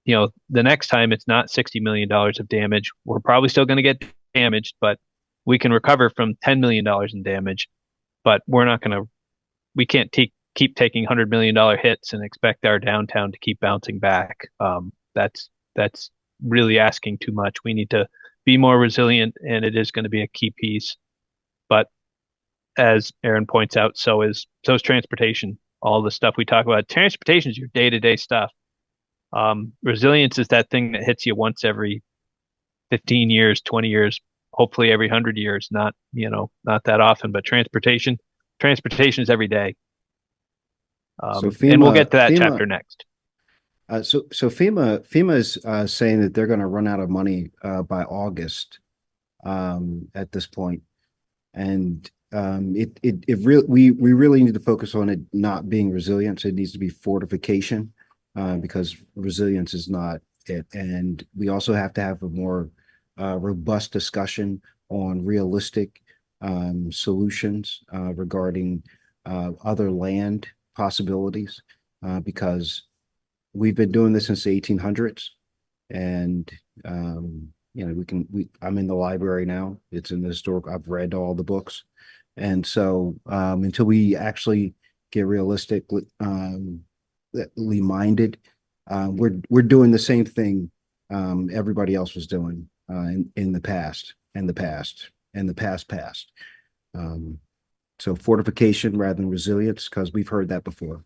B: the next time it's not $60 million of damage. We're probably still going to get damaged, but we can recover from $10 million in damage. But we can't keep taking $100 million hits and expect our downtown to keep bouncing back. That's really asking too much. We need to be more resilient, and it is going to be a key piece. But as Aaron points out, so is transportation. All the stuff we talk about. Transportation is your day-to-day stuff. Resilience is that thing that hits you once every 15 years, 20 years, hopefully every 100 years, not that often, but transportation is every day. And we'll get to that chapter next.
G: So FEMA is saying that they're going to run out of money by August at this point. And we really need to focus on it not being resilience. It needs to be fortification. Because resilience is not it. And we also have to have a more robust discussion on realistic solutions regarding other land possibilities, because we've been doing this since the 1800s. And, I'm in the library now. It's in the historic, I've read all the books. And so until we actually get realistically minded, we're doing the same thing everybody else was doing in the past. So fortification rather than resilience, because we've heard that before.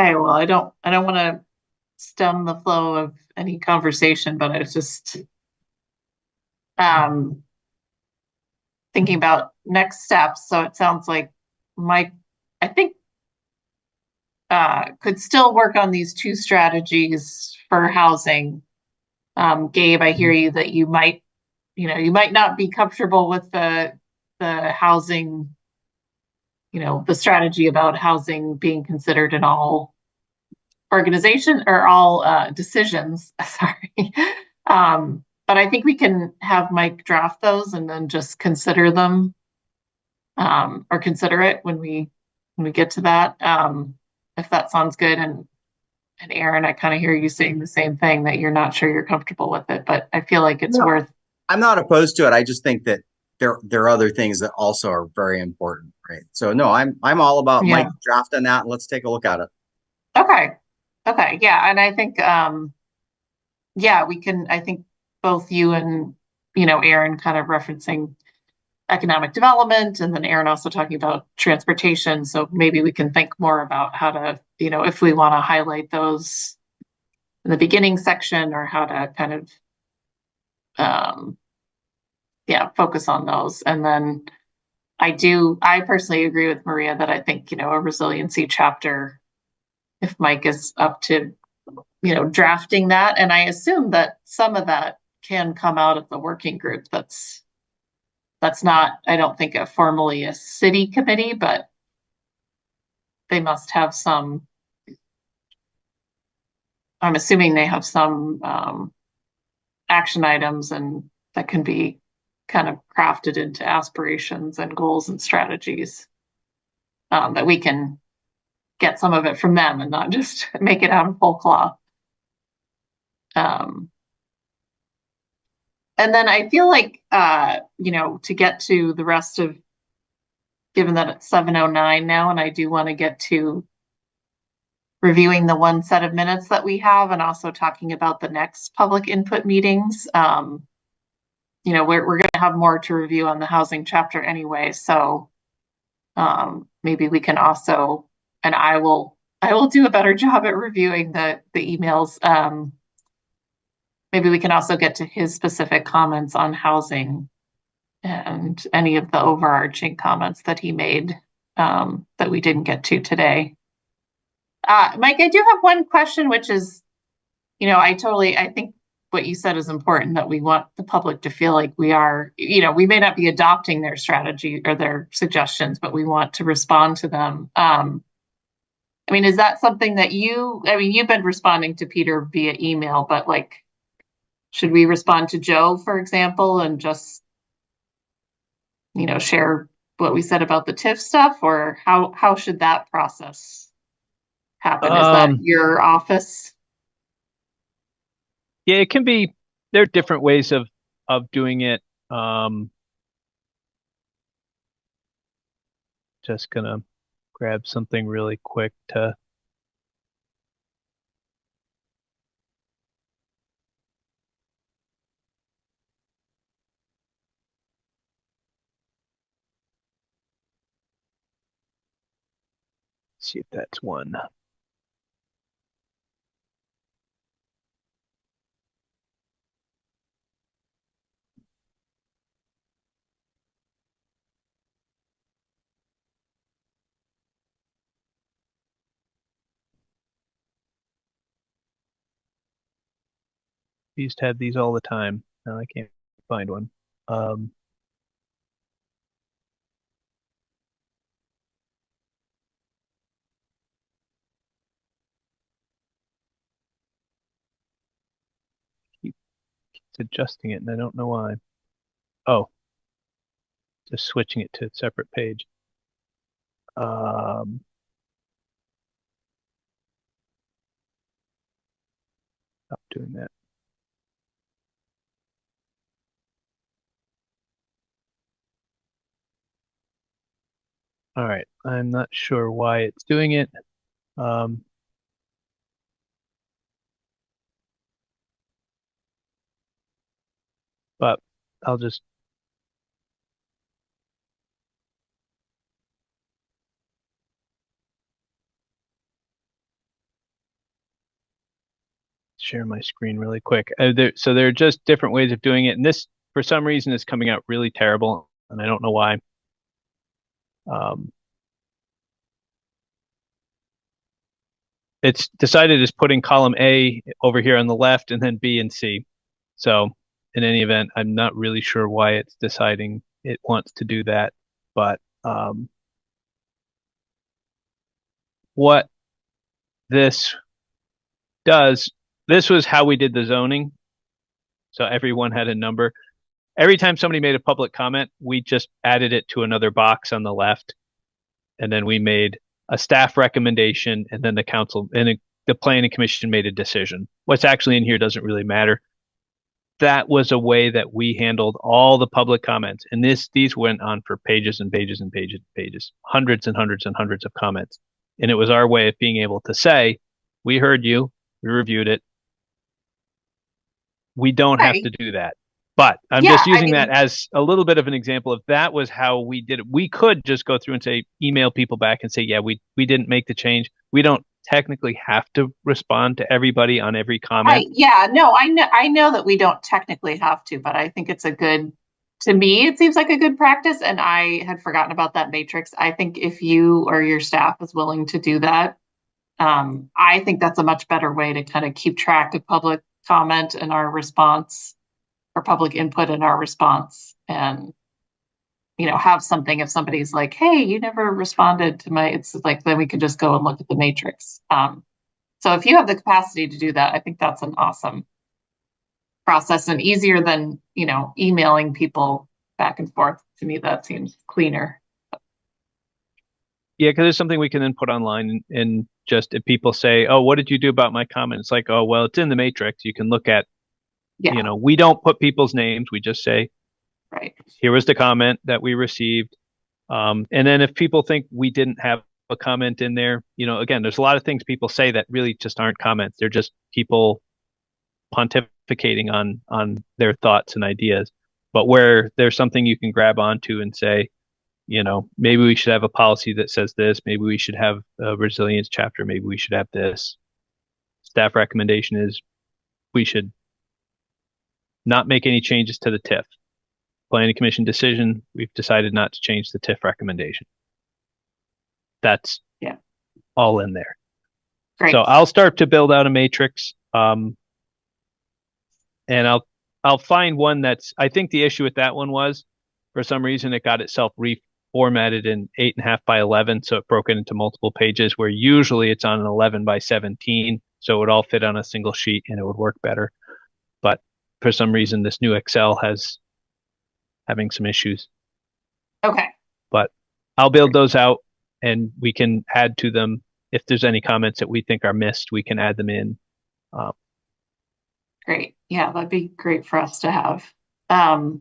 A: Okay, well, I don't want to stem the flow of any conversation, but I was just thinking about next steps. So it sounds like Mike, I think, could still work on these 2 strategies for housing. Gabe, I hear you that you might not be comfortable with the housing, the strategy about housing being considered in all organization or all decisions. Sorry. But I think we can have Mike draft those and then just consider them, or consider it when we get to that. If that sounds good. And Aaron, I kind of hear you saying the same thing, that you're not sure you're comfortable with it, but I feel like it's worth.
F: I'm not opposed to it. I just think that there are other things that also are very important, right? So no, I'm all about Mike drafting that, and let's take a look at it.
A: Okay. Yeah. And I think, we can, I think both you and, Aaron kind of referencing economic development, and then Aaron also talking about transportation. So maybe we can think more about how to, if we want to highlight those in the beginning section, or how to kind of, focus on those. And then I personally agree with Maria that I think, a resiliency chapter, if Mike is up to, drafting that. And I assume that some of that can come out of the working group. That's not, I don't think, formally a city committee, but they must have some, I'm assuming they have some action items, and that can be kind of crafted into aspirations and goals and strategies, that we can get some of it from them and not just make it out of whole cloth. And then I feel like, to get to the rest of, given that it's 7:09 now, and I do want to get to reviewing the one set of minutes that we have, and also talking about the next public input meetings. We're going to have more to review on the housing chapter anyway. So maybe we can also, and I will do a better job at reviewing the emails. Maybe we can also get to his specific comments on housing and any of the overarching comments that he made, that we didn't get to today. Mike, I do have one question, which is, I think what you said is important, that we want the public to feel like we are, we may not be adopting their strategy or their suggestions, but we want to respond to them. I mean, is that something that you've been responding to Peter via email, but like, should we respond to Joe, for example, and just, share what we said about the TIF stuff, or how should that process happen? Is that your office?
B: Yeah, it can be. There are different ways of doing it. Just gonna grab something really quick to. See if that's one. We used to have these all the time. Now I can't find one. Keep adjusting it, and I don't know why. Oh, just switching it to a separate page. Stop doing that. All right, I'm not sure why it's doing it. But I'll just share my screen really quick. So there are just different ways of doing it, and this, for some reason, is coming out really terrible, and I don't know why. It's decided as putting column A over here on the left and then B and C. So in any event, I'm not really sure why it's deciding it wants to do that, but what this does, this was how we did the zoning. So everyone had a number. Every time somebody made a public comment, we just added it to another box on the left. And then we made a staff recommendation, and then the council and the planning commission made a decision. What's actually in here doesn't really matter. That was a way that we handled all the public comments. And these went on for pages and pages and pages and pages, hundreds and hundreds and hundreds of comments. And it was our way of being able to say, we heard you, we reviewed it. We don't have to do that. But I'm just using that as a little bit of an example of that was how we did it. We could just go through and say, email people back and say, yeah, we didn't make the change. We don't technically have to respond to everybody on every comment.
A: I know that we don't technically have to, but I think it's to me, it seems like a good practice. And I had forgotten about that matrix. I think if you or your staff is willing to do that, I think that's a much better way to kind of keep track of public comment and our response, or public input in our response, and have something if somebody's like, hey, you never responded to it's like, then we can just go and look at the matrix. So if you have the capacity to do that, I think that's an awesome process and easier than emailing people back and forth. To me, that seems cleaner.
B: Yeah, because there's something we can then put online, and just if people say, oh, what did you do about my comment? It's like, oh, well, it's in the matrix. You can look at, we don't put people's names. We just say,
A: right,
B: here was the comment that we received. And then if people think we didn't have a comment in there, again, there's a lot of things people say that really just aren't comments. They're just people pontificating on their thoughts and ideas. But where there's something you can grab onto and say, maybe we should have a policy that says this. Maybe we should have a resilience chapter. Maybe we should have this. Staff recommendation is we should not make any changes to the TIF. Planning Commission decision, we've decided not to change the TIF recommendation. That's all in there.
A: Great.
B: So I'll start to build out a matrix. And I'll find one that's, I think the issue with that one was for some reason it got itself reformatted in 8.5 by 11. So it broke it into multiple pages where usually it's on an 11 by 17. So it would all fit on a single sheet and it would work better. But for some reason, this new Excel has having some issues.
A: Okay.
B: But I'll build those out and we can add to them. If there's any comments that we think are missed, we can add them in.
A: Great. Yeah, that'd be great for us to have. So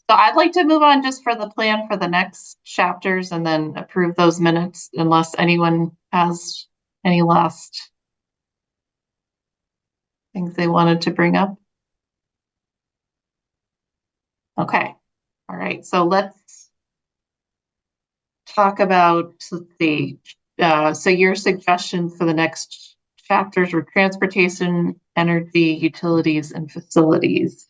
A: I'd like to move on just for the plan for the next chapters and then approve those minutes unless anyone has any last things they wanted to bring up. Okay. All right. So let's talk about, let's see. So your suggestions for the next chapters were transportation, energy, utilities, and facilities.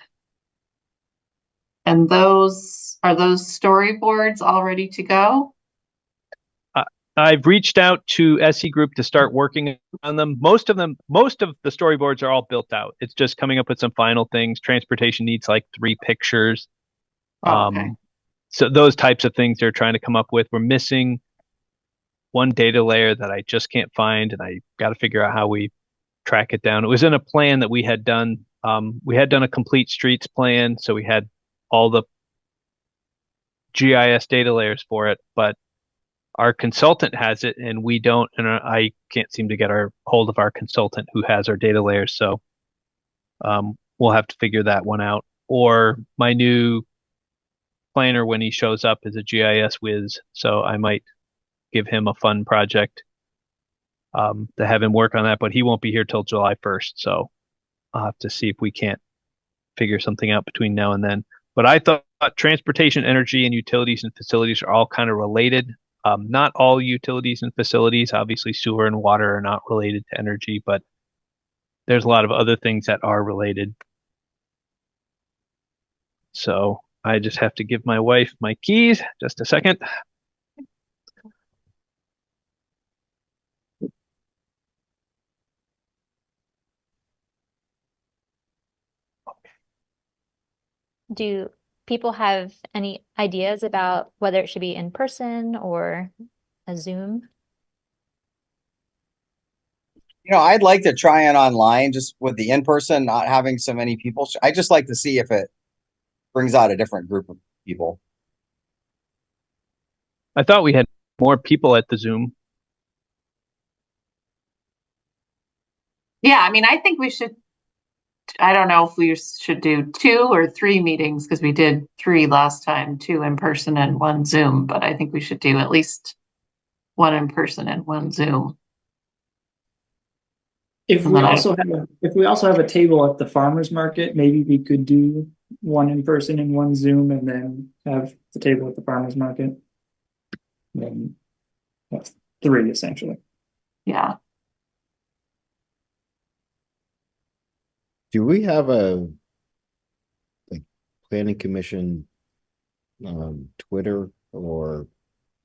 A: And those storyboards all ready to go?
B: I've reached out to SE Group to start working on them. Most of the storyboards are all built out. It's just coming up with some final things. Transportation needs like 3 pictures.
A: Oh, okay.
B: So those types of things they're trying to come up with. We're missing one data layer that I just can't find, and I got to figure out how we track it down. It was in a plan that we had done. We had done a complete streets plan, so we had all the GIS data layers for it, but our consultant has it and we don't, and I can't seem to get our hold of our consultant who has our data layers. So we'll have to figure that one out. Or my new planner, when he shows up, is a GIS whiz, so I might give him a fun project to have him work on that, but he won't be here till July 1st. So I'll have to see if we can't figure something out between now and then. But I thought transportation, energy, and utilities and facilities are all kind of related. Not all utilities and facilities, obviously sewer and water are not related to energy, but there's a lot of other things that are related. So I just have to give my wife my keys. Just a second.
D: Do people have any ideas about whether it should be in person or a Zoom?
F: I'd like to try it online just with the in-person, not having so many people. I just like to see if it brings out a different group of people.
B: I thought we had more people at the Zoom.
A: Yeah, I mean, I think we should, I don't know if we should do 2 or 3 meetings because we did 3 last time, 2 in person and 1 Zoom, but I think we should do at least 1 in person and 1 Zoom.
E: If we also have a table at the farmers market, maybe we could do 1 in person and 1 Zoom, and then have the table at the farmers market. Then that's 3 essentially.
A: Yeah.
G: Do we have a like planning commission Twitter or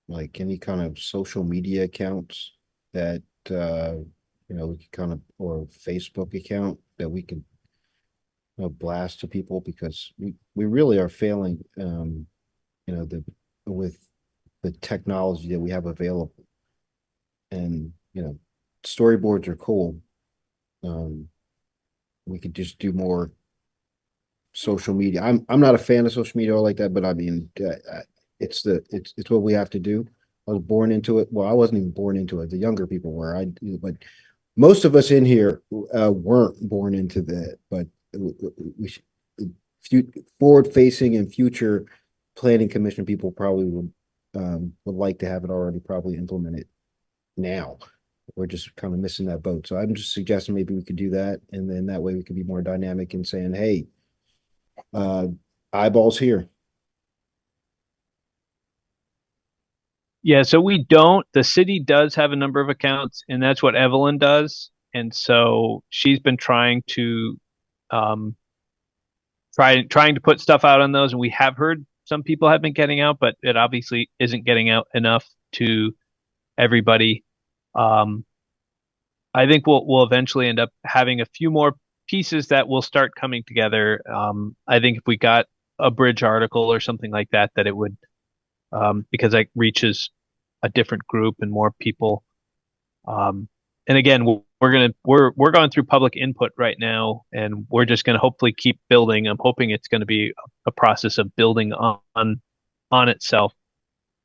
G: like any kind of social media accounts that we can kind of, or Facebook account that we can blast to people, because we really are failing with the technology that we have available. And storyboards are cool. We could just do more social media. I'm not a fan of social media or like that, but I mean, it's what we have to do. I was born into it. Well, I wasn't even born into it. The younger people were. But most of us in here weren't born into that. But we should, forward-facing and future planning commission people probably would like to have it already probably implemented now. We're just kind of missing that boat. So I'm just suggesting maybe we could do that, and then that way we could be more dynamic in saying, hey, eyeballs here.
B: Yeah, so we don't. The city does have a number of accounts, and that's what Evelyn does. And so she's been trying to trying to put stuff out on those, and we have heard some people have been getting out, but it obviously isn't getting out enough to everybody. I think we'll eventually end up having a few more pieces that will start coming together. I think if we got a bridge article or something like that, that it would, because it reaches a different group and more people. Um, and again, we're going through public input right now, and we're just gonna hopefully keep building. I'm hoping it's going to be a process of building on itself,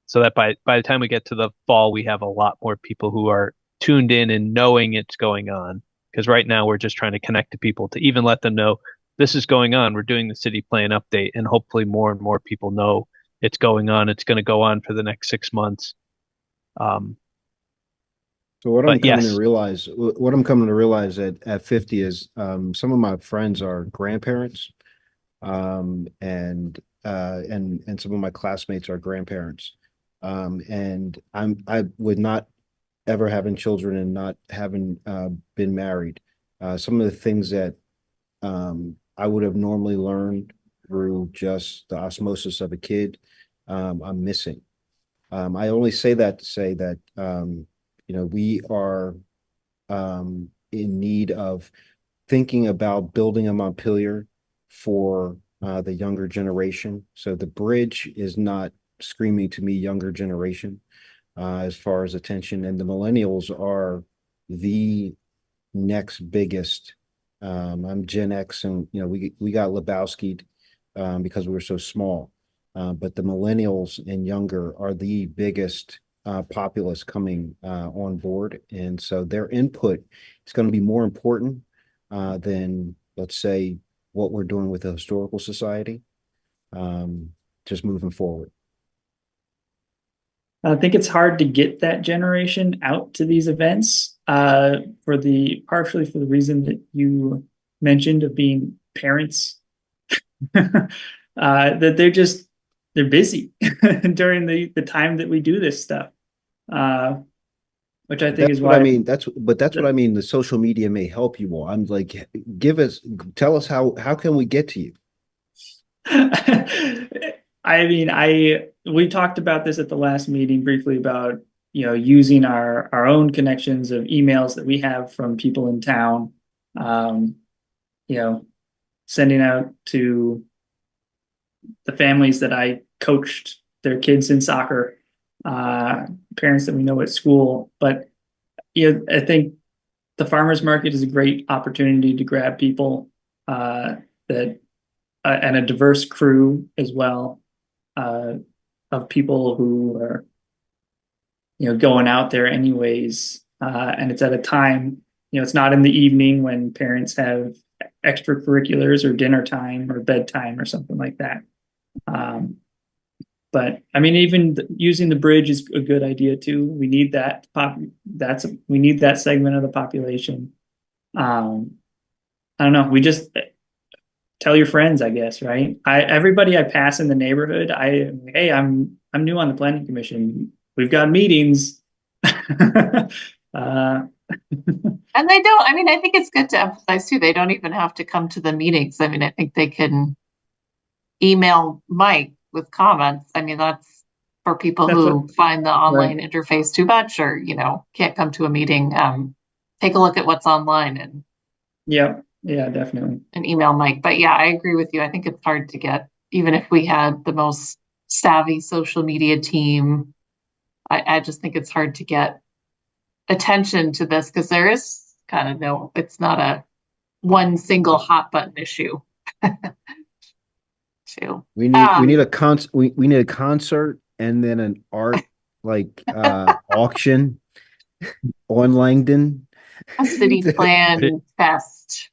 B: so that by the time we get to the fall, we have a lot more people who are tuned in and knowing it's going on. Because right now we're just trying to connect to people to even let them know this is going on. We're doing the city plan update, and hopefully more and more people know it's going on. It's going to go on for the next 6 months. Um,
G: So what I'm
B: but
G: coming to
B: yes,
G: realize, what I'm coming to realize at 50 is, some of my friends are grandparents, and some of my classmates are grandparents. And I would not ever having children and not having been married. Some of the things that I would have normally learned through just the osmosis of a kid, I'm missing. I only say that to say that we are in need of thinking about building a Montpelier for the younger generation. So the bridge is not screaming to me younger generation as far as attention, and the millennials are the next biggest. I'm Gen X, and we got Lebowski because we were so small. But the millennials and younger are the biggest populace coming on board, and so their input is going to be more important than, let's say, what we're doing with the historical society. Just moving forward.
E: I think it's hard to get that generation out to these events, partially for the reason that you mentioned of being parents, that they're busy during the time that we do this stuff, which I think
G: That's
E: is
G: what I
E: why.
G: mean. That's what I mean. The social media may help you all. I'm like, tell us how can we get to you?
E: I mean, we talked about this at the last meeting briefly about, using our own connections of emails that we have from people in town, you know, sending out to the families that I coached their kids in soccer, parents that we know at school. But I think the farmers market is a great opportunity to grab people that and a diverse crew as well, of people who are going out there anyways, and it's at a time, it's not in the evening when parents have extracurriculars or dinner time or bedtime or something like that. But I mean, even using the bridge is a good idea too. We need that we need that segment of the population. I don't know. We just tell your friends, I guess, right? Everybody I pass in the neighborhood, hey, I'm new on the planning commission. We've got meetings.
A: And they don't, I mean, I think it's good to emphasize too, they don't even have to come to the meetings. I mean, I think they can email Mike with comments. I mean, that's for people who find the online interface too much, or, can't come to a meeting. Take a look at what's online and
E: yeah, definitely.
A: and email Mike. But yeah, I agree with you. I think it's hard to get, even if we had the most savvy social media team, I just think it's hard to get attention to this because there is kind of it's not a one single hot button issue.
G: We need we need a concert and then an art like auction on Langdon.
A: A city plan fest.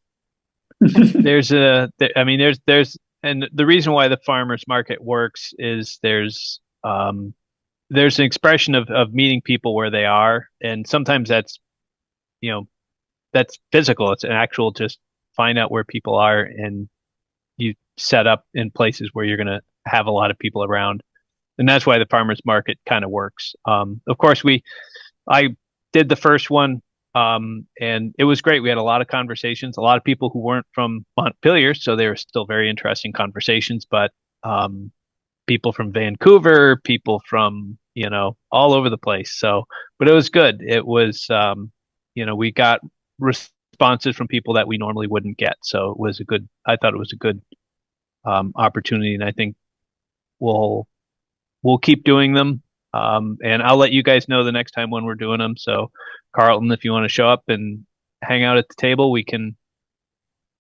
B: there's and the reason why the farmers market works is there's an expression of meeting people where they are, and sometimes that's that's physical. It's an actual just find out where people are, and you set up in places where you're going to have a lot of people around, and that's why the farmers market kind of works. Of course, I did the first one, and it was great. We had a lot of conversations, a lot of people who weren't from Montpelier, so they were still very interesting conversations, but people from Vancouver, people from all over the place. So, but it was good. It was we got responses from people that we normally wouldn't get. So I thought it was a good opportunity, and I think we'll keep doing them. And I'll let you guys know the next time when we're doing them. So, Carlton, if you want to show up and hang out at the table, we can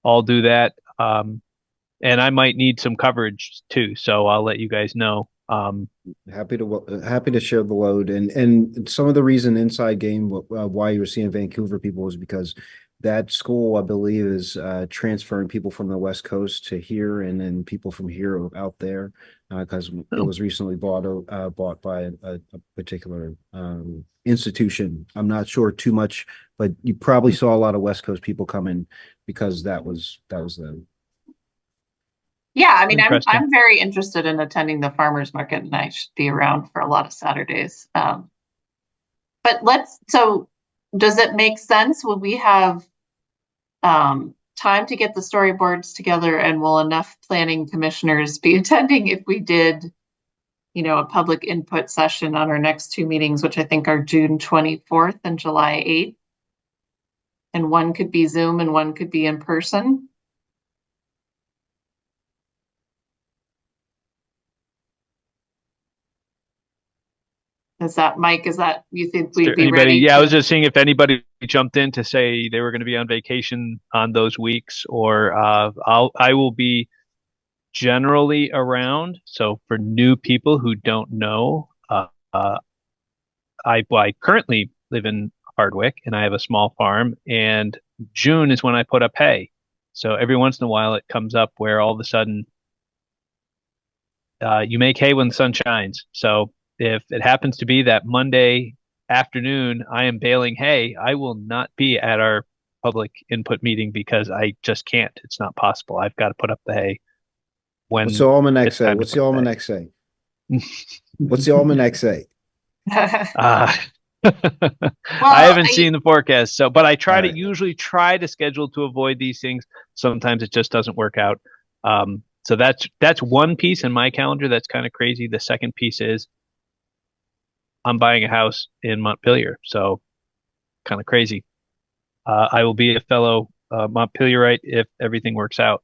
B: all do that. And I might need some coverage too, so I'll let you guys know.
G: Happy to share the load, and some of the reason inside game why you were seeing Vancouver people was because that school, I believe, is transferring people from the West Coast to here, and then people from here out there, because it was recently bought by a particular institution. I'm not sure too much, but you probably saw a lot of West Coast people come in because that was them.
A: Yeah, I mean,
B: Interesting.
A: I'm very interested in attending the farmers market, and I should be around for a lot of Saturdays. But so does it make sense? Will we have time to get the storyboards together, and will enough planning commissioners be attending if we did, a public input session on our next two meetings, which I think are June 24th and July 8th? And one could be Zoom and one could be in person. Mike, you think we'd be ready?
B: Yeah, I was just seeing if anybody jumped in to say they were going to be on vacation on those weeks, or I will be generally around. So for new people who don't know, I currently live in Hardwick and I have a small farm, and June is when I put up hay. So every once in a while it comes up where all of a sudden you make hay when the sun shines. So if it happens to be that Monday afternoon I am baling hay, I will not be at our public input meeting because I just can't. It's not possible. I've got to put up the hay.
G: What's the almanac say? What's the almanac say? What's the almanac say?
B: I haven't seen the forecast, but I usually try to schedule to avoid these things. Sometimes it just doesn't work out. So that's one piece in my calendar that's kind of crazy. The second piece is I'm buying a house in Montpelier, so kind of crazy. I will be a fellow Montpelierite if everything works out.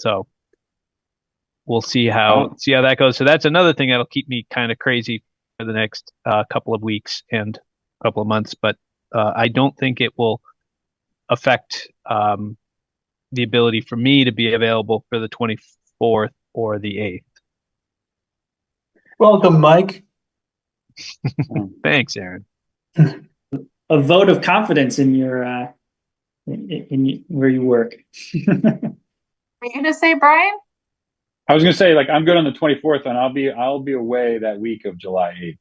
B: So we'll see how that goes. So that's another thing that'll keep me kind of crazy for the next couple of weeks and couple of months. But I don't think it will affect the ability for me to be available for the 24th or the 8th.
I: Welcome, Mike.
B: Thanks, Aaron.
E: A vote of confidence in your where you work.
A: Are you gonna say, Brian?
C: I was gonna say, I'm good on the 24th, and I'll be away that week of July 8th.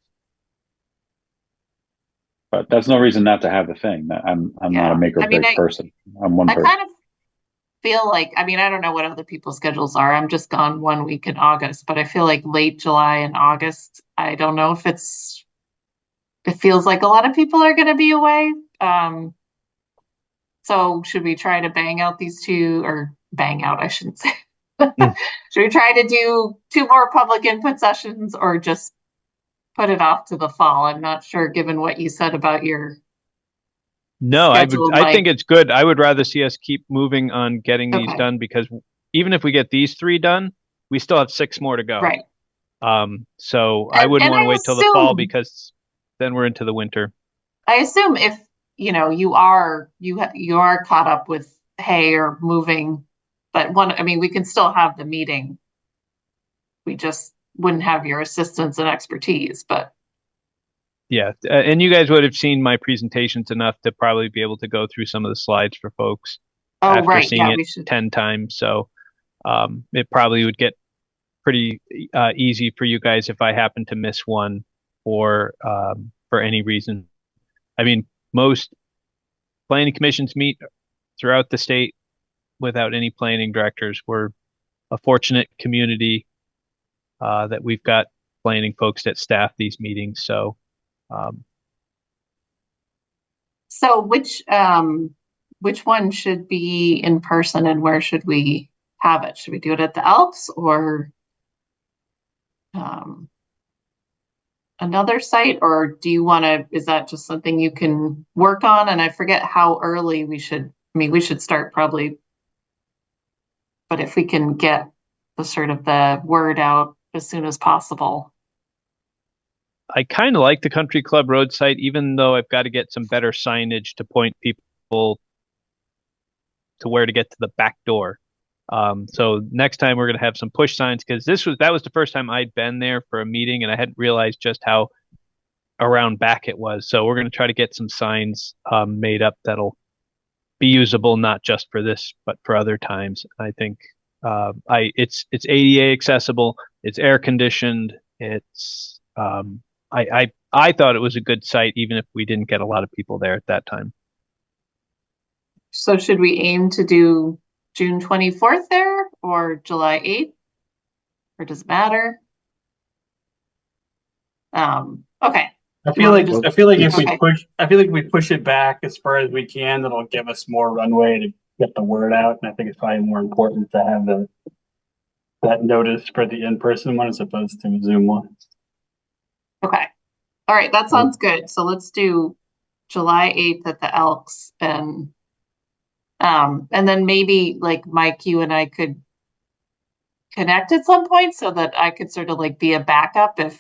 C: But that's no reason not to have the thing. I'm not a make or break person. I'm one person.
A: I kind of feel like, I don't know what other people's schedules are. I'm just gone 1 week in August, but I feel like late July and August, I don't know if it feels like a lot of people are going to be away. So should we try to bang out these two, or bang out, I shouldn't say. Should we try to do 2 more public input sessions, or just put it off to the fall? I'm not sure, given what you said about your schedule,
B: I think it's good. I would rather see us keep moving on getting these done, because even if we get these 3 done, we still have 6 more to go.
A: Right.
B: So I wouldn't want to wait till the fall, because then we're into the winter.
A: I assume if you are caught up with hay or moving, but we can still have the meeting. We just wouldn't have your assistance and expertise, but
B: yeah. And you guys would have seen my presentations enough to probably be able to go through some of the slides for folks after seeing it 10 times. So it probably would get pretty easy for you guys if I happen to miss one for any reason. Most planning commissions meet throughout the state without any planning directors. We're a fortunate community that we've got planning folks that staff these meetings. So
A: which one should be in person, and where should we have it? Should we do it at the Elks or another site, or do you want to, is that just something you can work on? And I forget how early we should, I mean, we should start probably, but if we can get the sort of the word out as soon as possible.
B: I kind of like the country club road site, even though I've got to get some better signage to point people to where to get to the back door. So next time we're going to have some push signs, because that was the first time I'd been there for a meeting and I hadn't realized just how around back it was. So we're going to try to get some signs made up that'll be usable not just for this but for other times. I think it's ADA accessible, it's air conditioned, it's I thought it was a good site even if we didn't get a lot of people there at that time.
A: So should we aim to do June 24th there or July 8th? Or does it matter? Okay.
H: I feel like
A: Okay.
H: I feel like if we push it back as far as we can, that'll give us more runway to get the word out. And I think it's probably more important to have that notice for the in-person one as opposed to a Zoom one.
A: Okay. All right, that sounds good. So let's do July 8th at the Elks, and then maybe like Mike, you and I could connect at some point so that I could sort of like be a backup to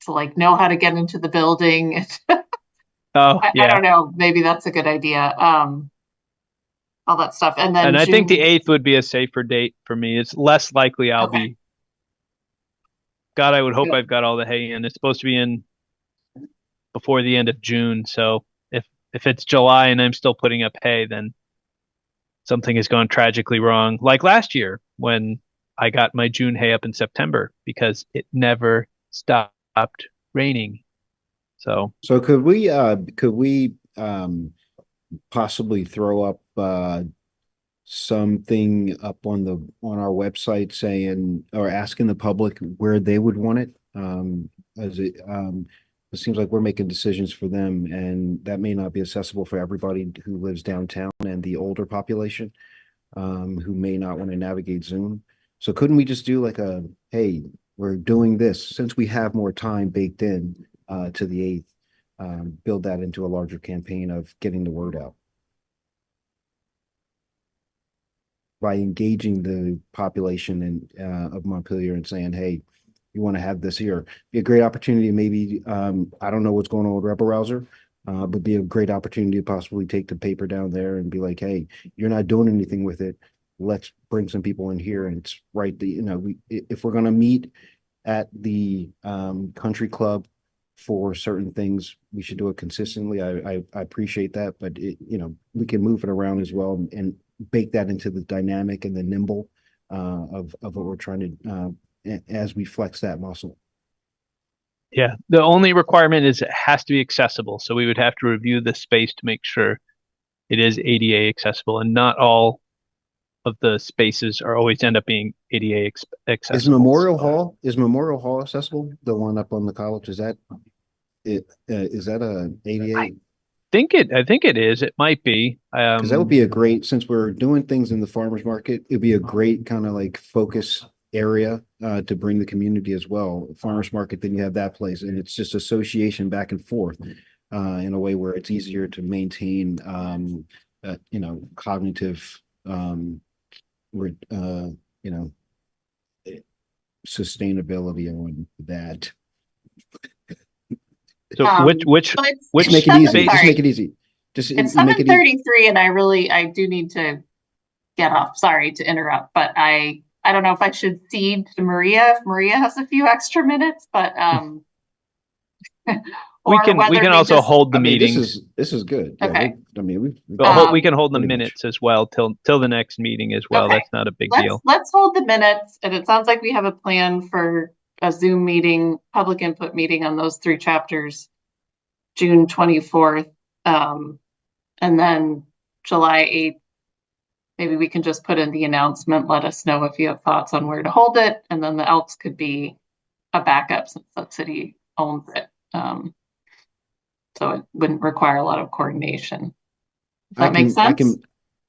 A: like know how to get into the building.
B: Oh, yeah.
A: I don't know. Maybe that's a good idea. All that stuff. And then
B: I think the 8th would be a safer date for me. It's less likely I'll be. God, I would hope I've got all the hay in. It's supposed to be in before the end of June. So if it's July and I'm still putting up hay, then something has gone tragically wrong. Like last year when I got my June hay up in September because it never stopped raining. So
G: could we possibly throw up something up on our website saying or asking the public where they would want it? It seems like we're making decisions for them, and that may not be accessible for everybody who lives downtown and the older population who may not want to navigate Zoom. So couldn't we just do like hey, we're doing this since we have more time baked in to the 8th, build that into a larger campaign of getting the word out by engaging the population of Montpelier and saying, hey, you want to have this here. Be a great opportunity. Maybe, I don't know what's going on with Rebel Rouser, but be a great opportunity to possibly take the paper down there and be like, hey, you're not doing anything with it. Let's bring some people in here. And it's right. If we're going to meet at the country club for certain things, we should do it consistently. I appreciate that, but we can move it around as well and bake that into the dynamic and the nimble of what we're trying to as we flex that muscle.
B: Yeah, the only requirement is it has to be accessible. So we would have to review the space to make sure it is ADA accessible, and not all of the spaces are always end up being ADA accessible.
G: Is Memorial Hall accessible? The one up on the college, is that it? Is that a ADA?
B: I think it is. It might be.
G: Because that would be a great, since we're doing things in the farmers market, it'd be a great kind of like focus area to bring the community as well. Farmers market, then you have that place, and it's just association back and forth in a way where it's easier to maintain cognitive sustainability on that.
B: So which
G: make it easy. Just make it easy. Just
A: it's 7:33, and I do need to get off. Sorry to interrupt, but I don't know if I should cede to Maria if Maria has a few extra minutes, but
B: we can also hold the meeting.
G: This is good.
A: Okay.
G: Yeah,
B: we can hold the minutes as well till the next meeting as well. Okay. That's not a big deal.
A: Let's hold the minutes, and it sounds like we have a plan for a Zoom meeting, public input meeting on those 3 chapters, June 24th, and then July 8th. Maybe we can just put in the announcement, let us know if you have thoughts on where to hold it, and then the Elks could be a backup since the city owns it. So it wouldn't require a lot of coordination. Does that make sense?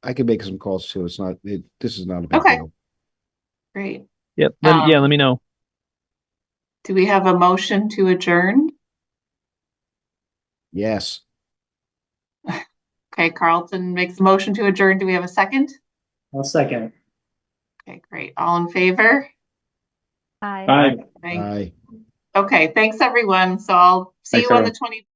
G: I can make some calls too. This is not a big deal.
A: Great.
B: Yep. Let me know.
A: Do we have a motion to adjourn?
G: Yes.
A: Okay, Carlton makes a motion to adjourn. Do we have a second?
E: I'll second.
A: Okay, great. All in favor?
D: Hi.
E: Bye.
A: Okay.
G: Aye.
A: Okay, thanks everyone. So I'll see
E: Thanks,
A: you on the
E: everyone.
A: 20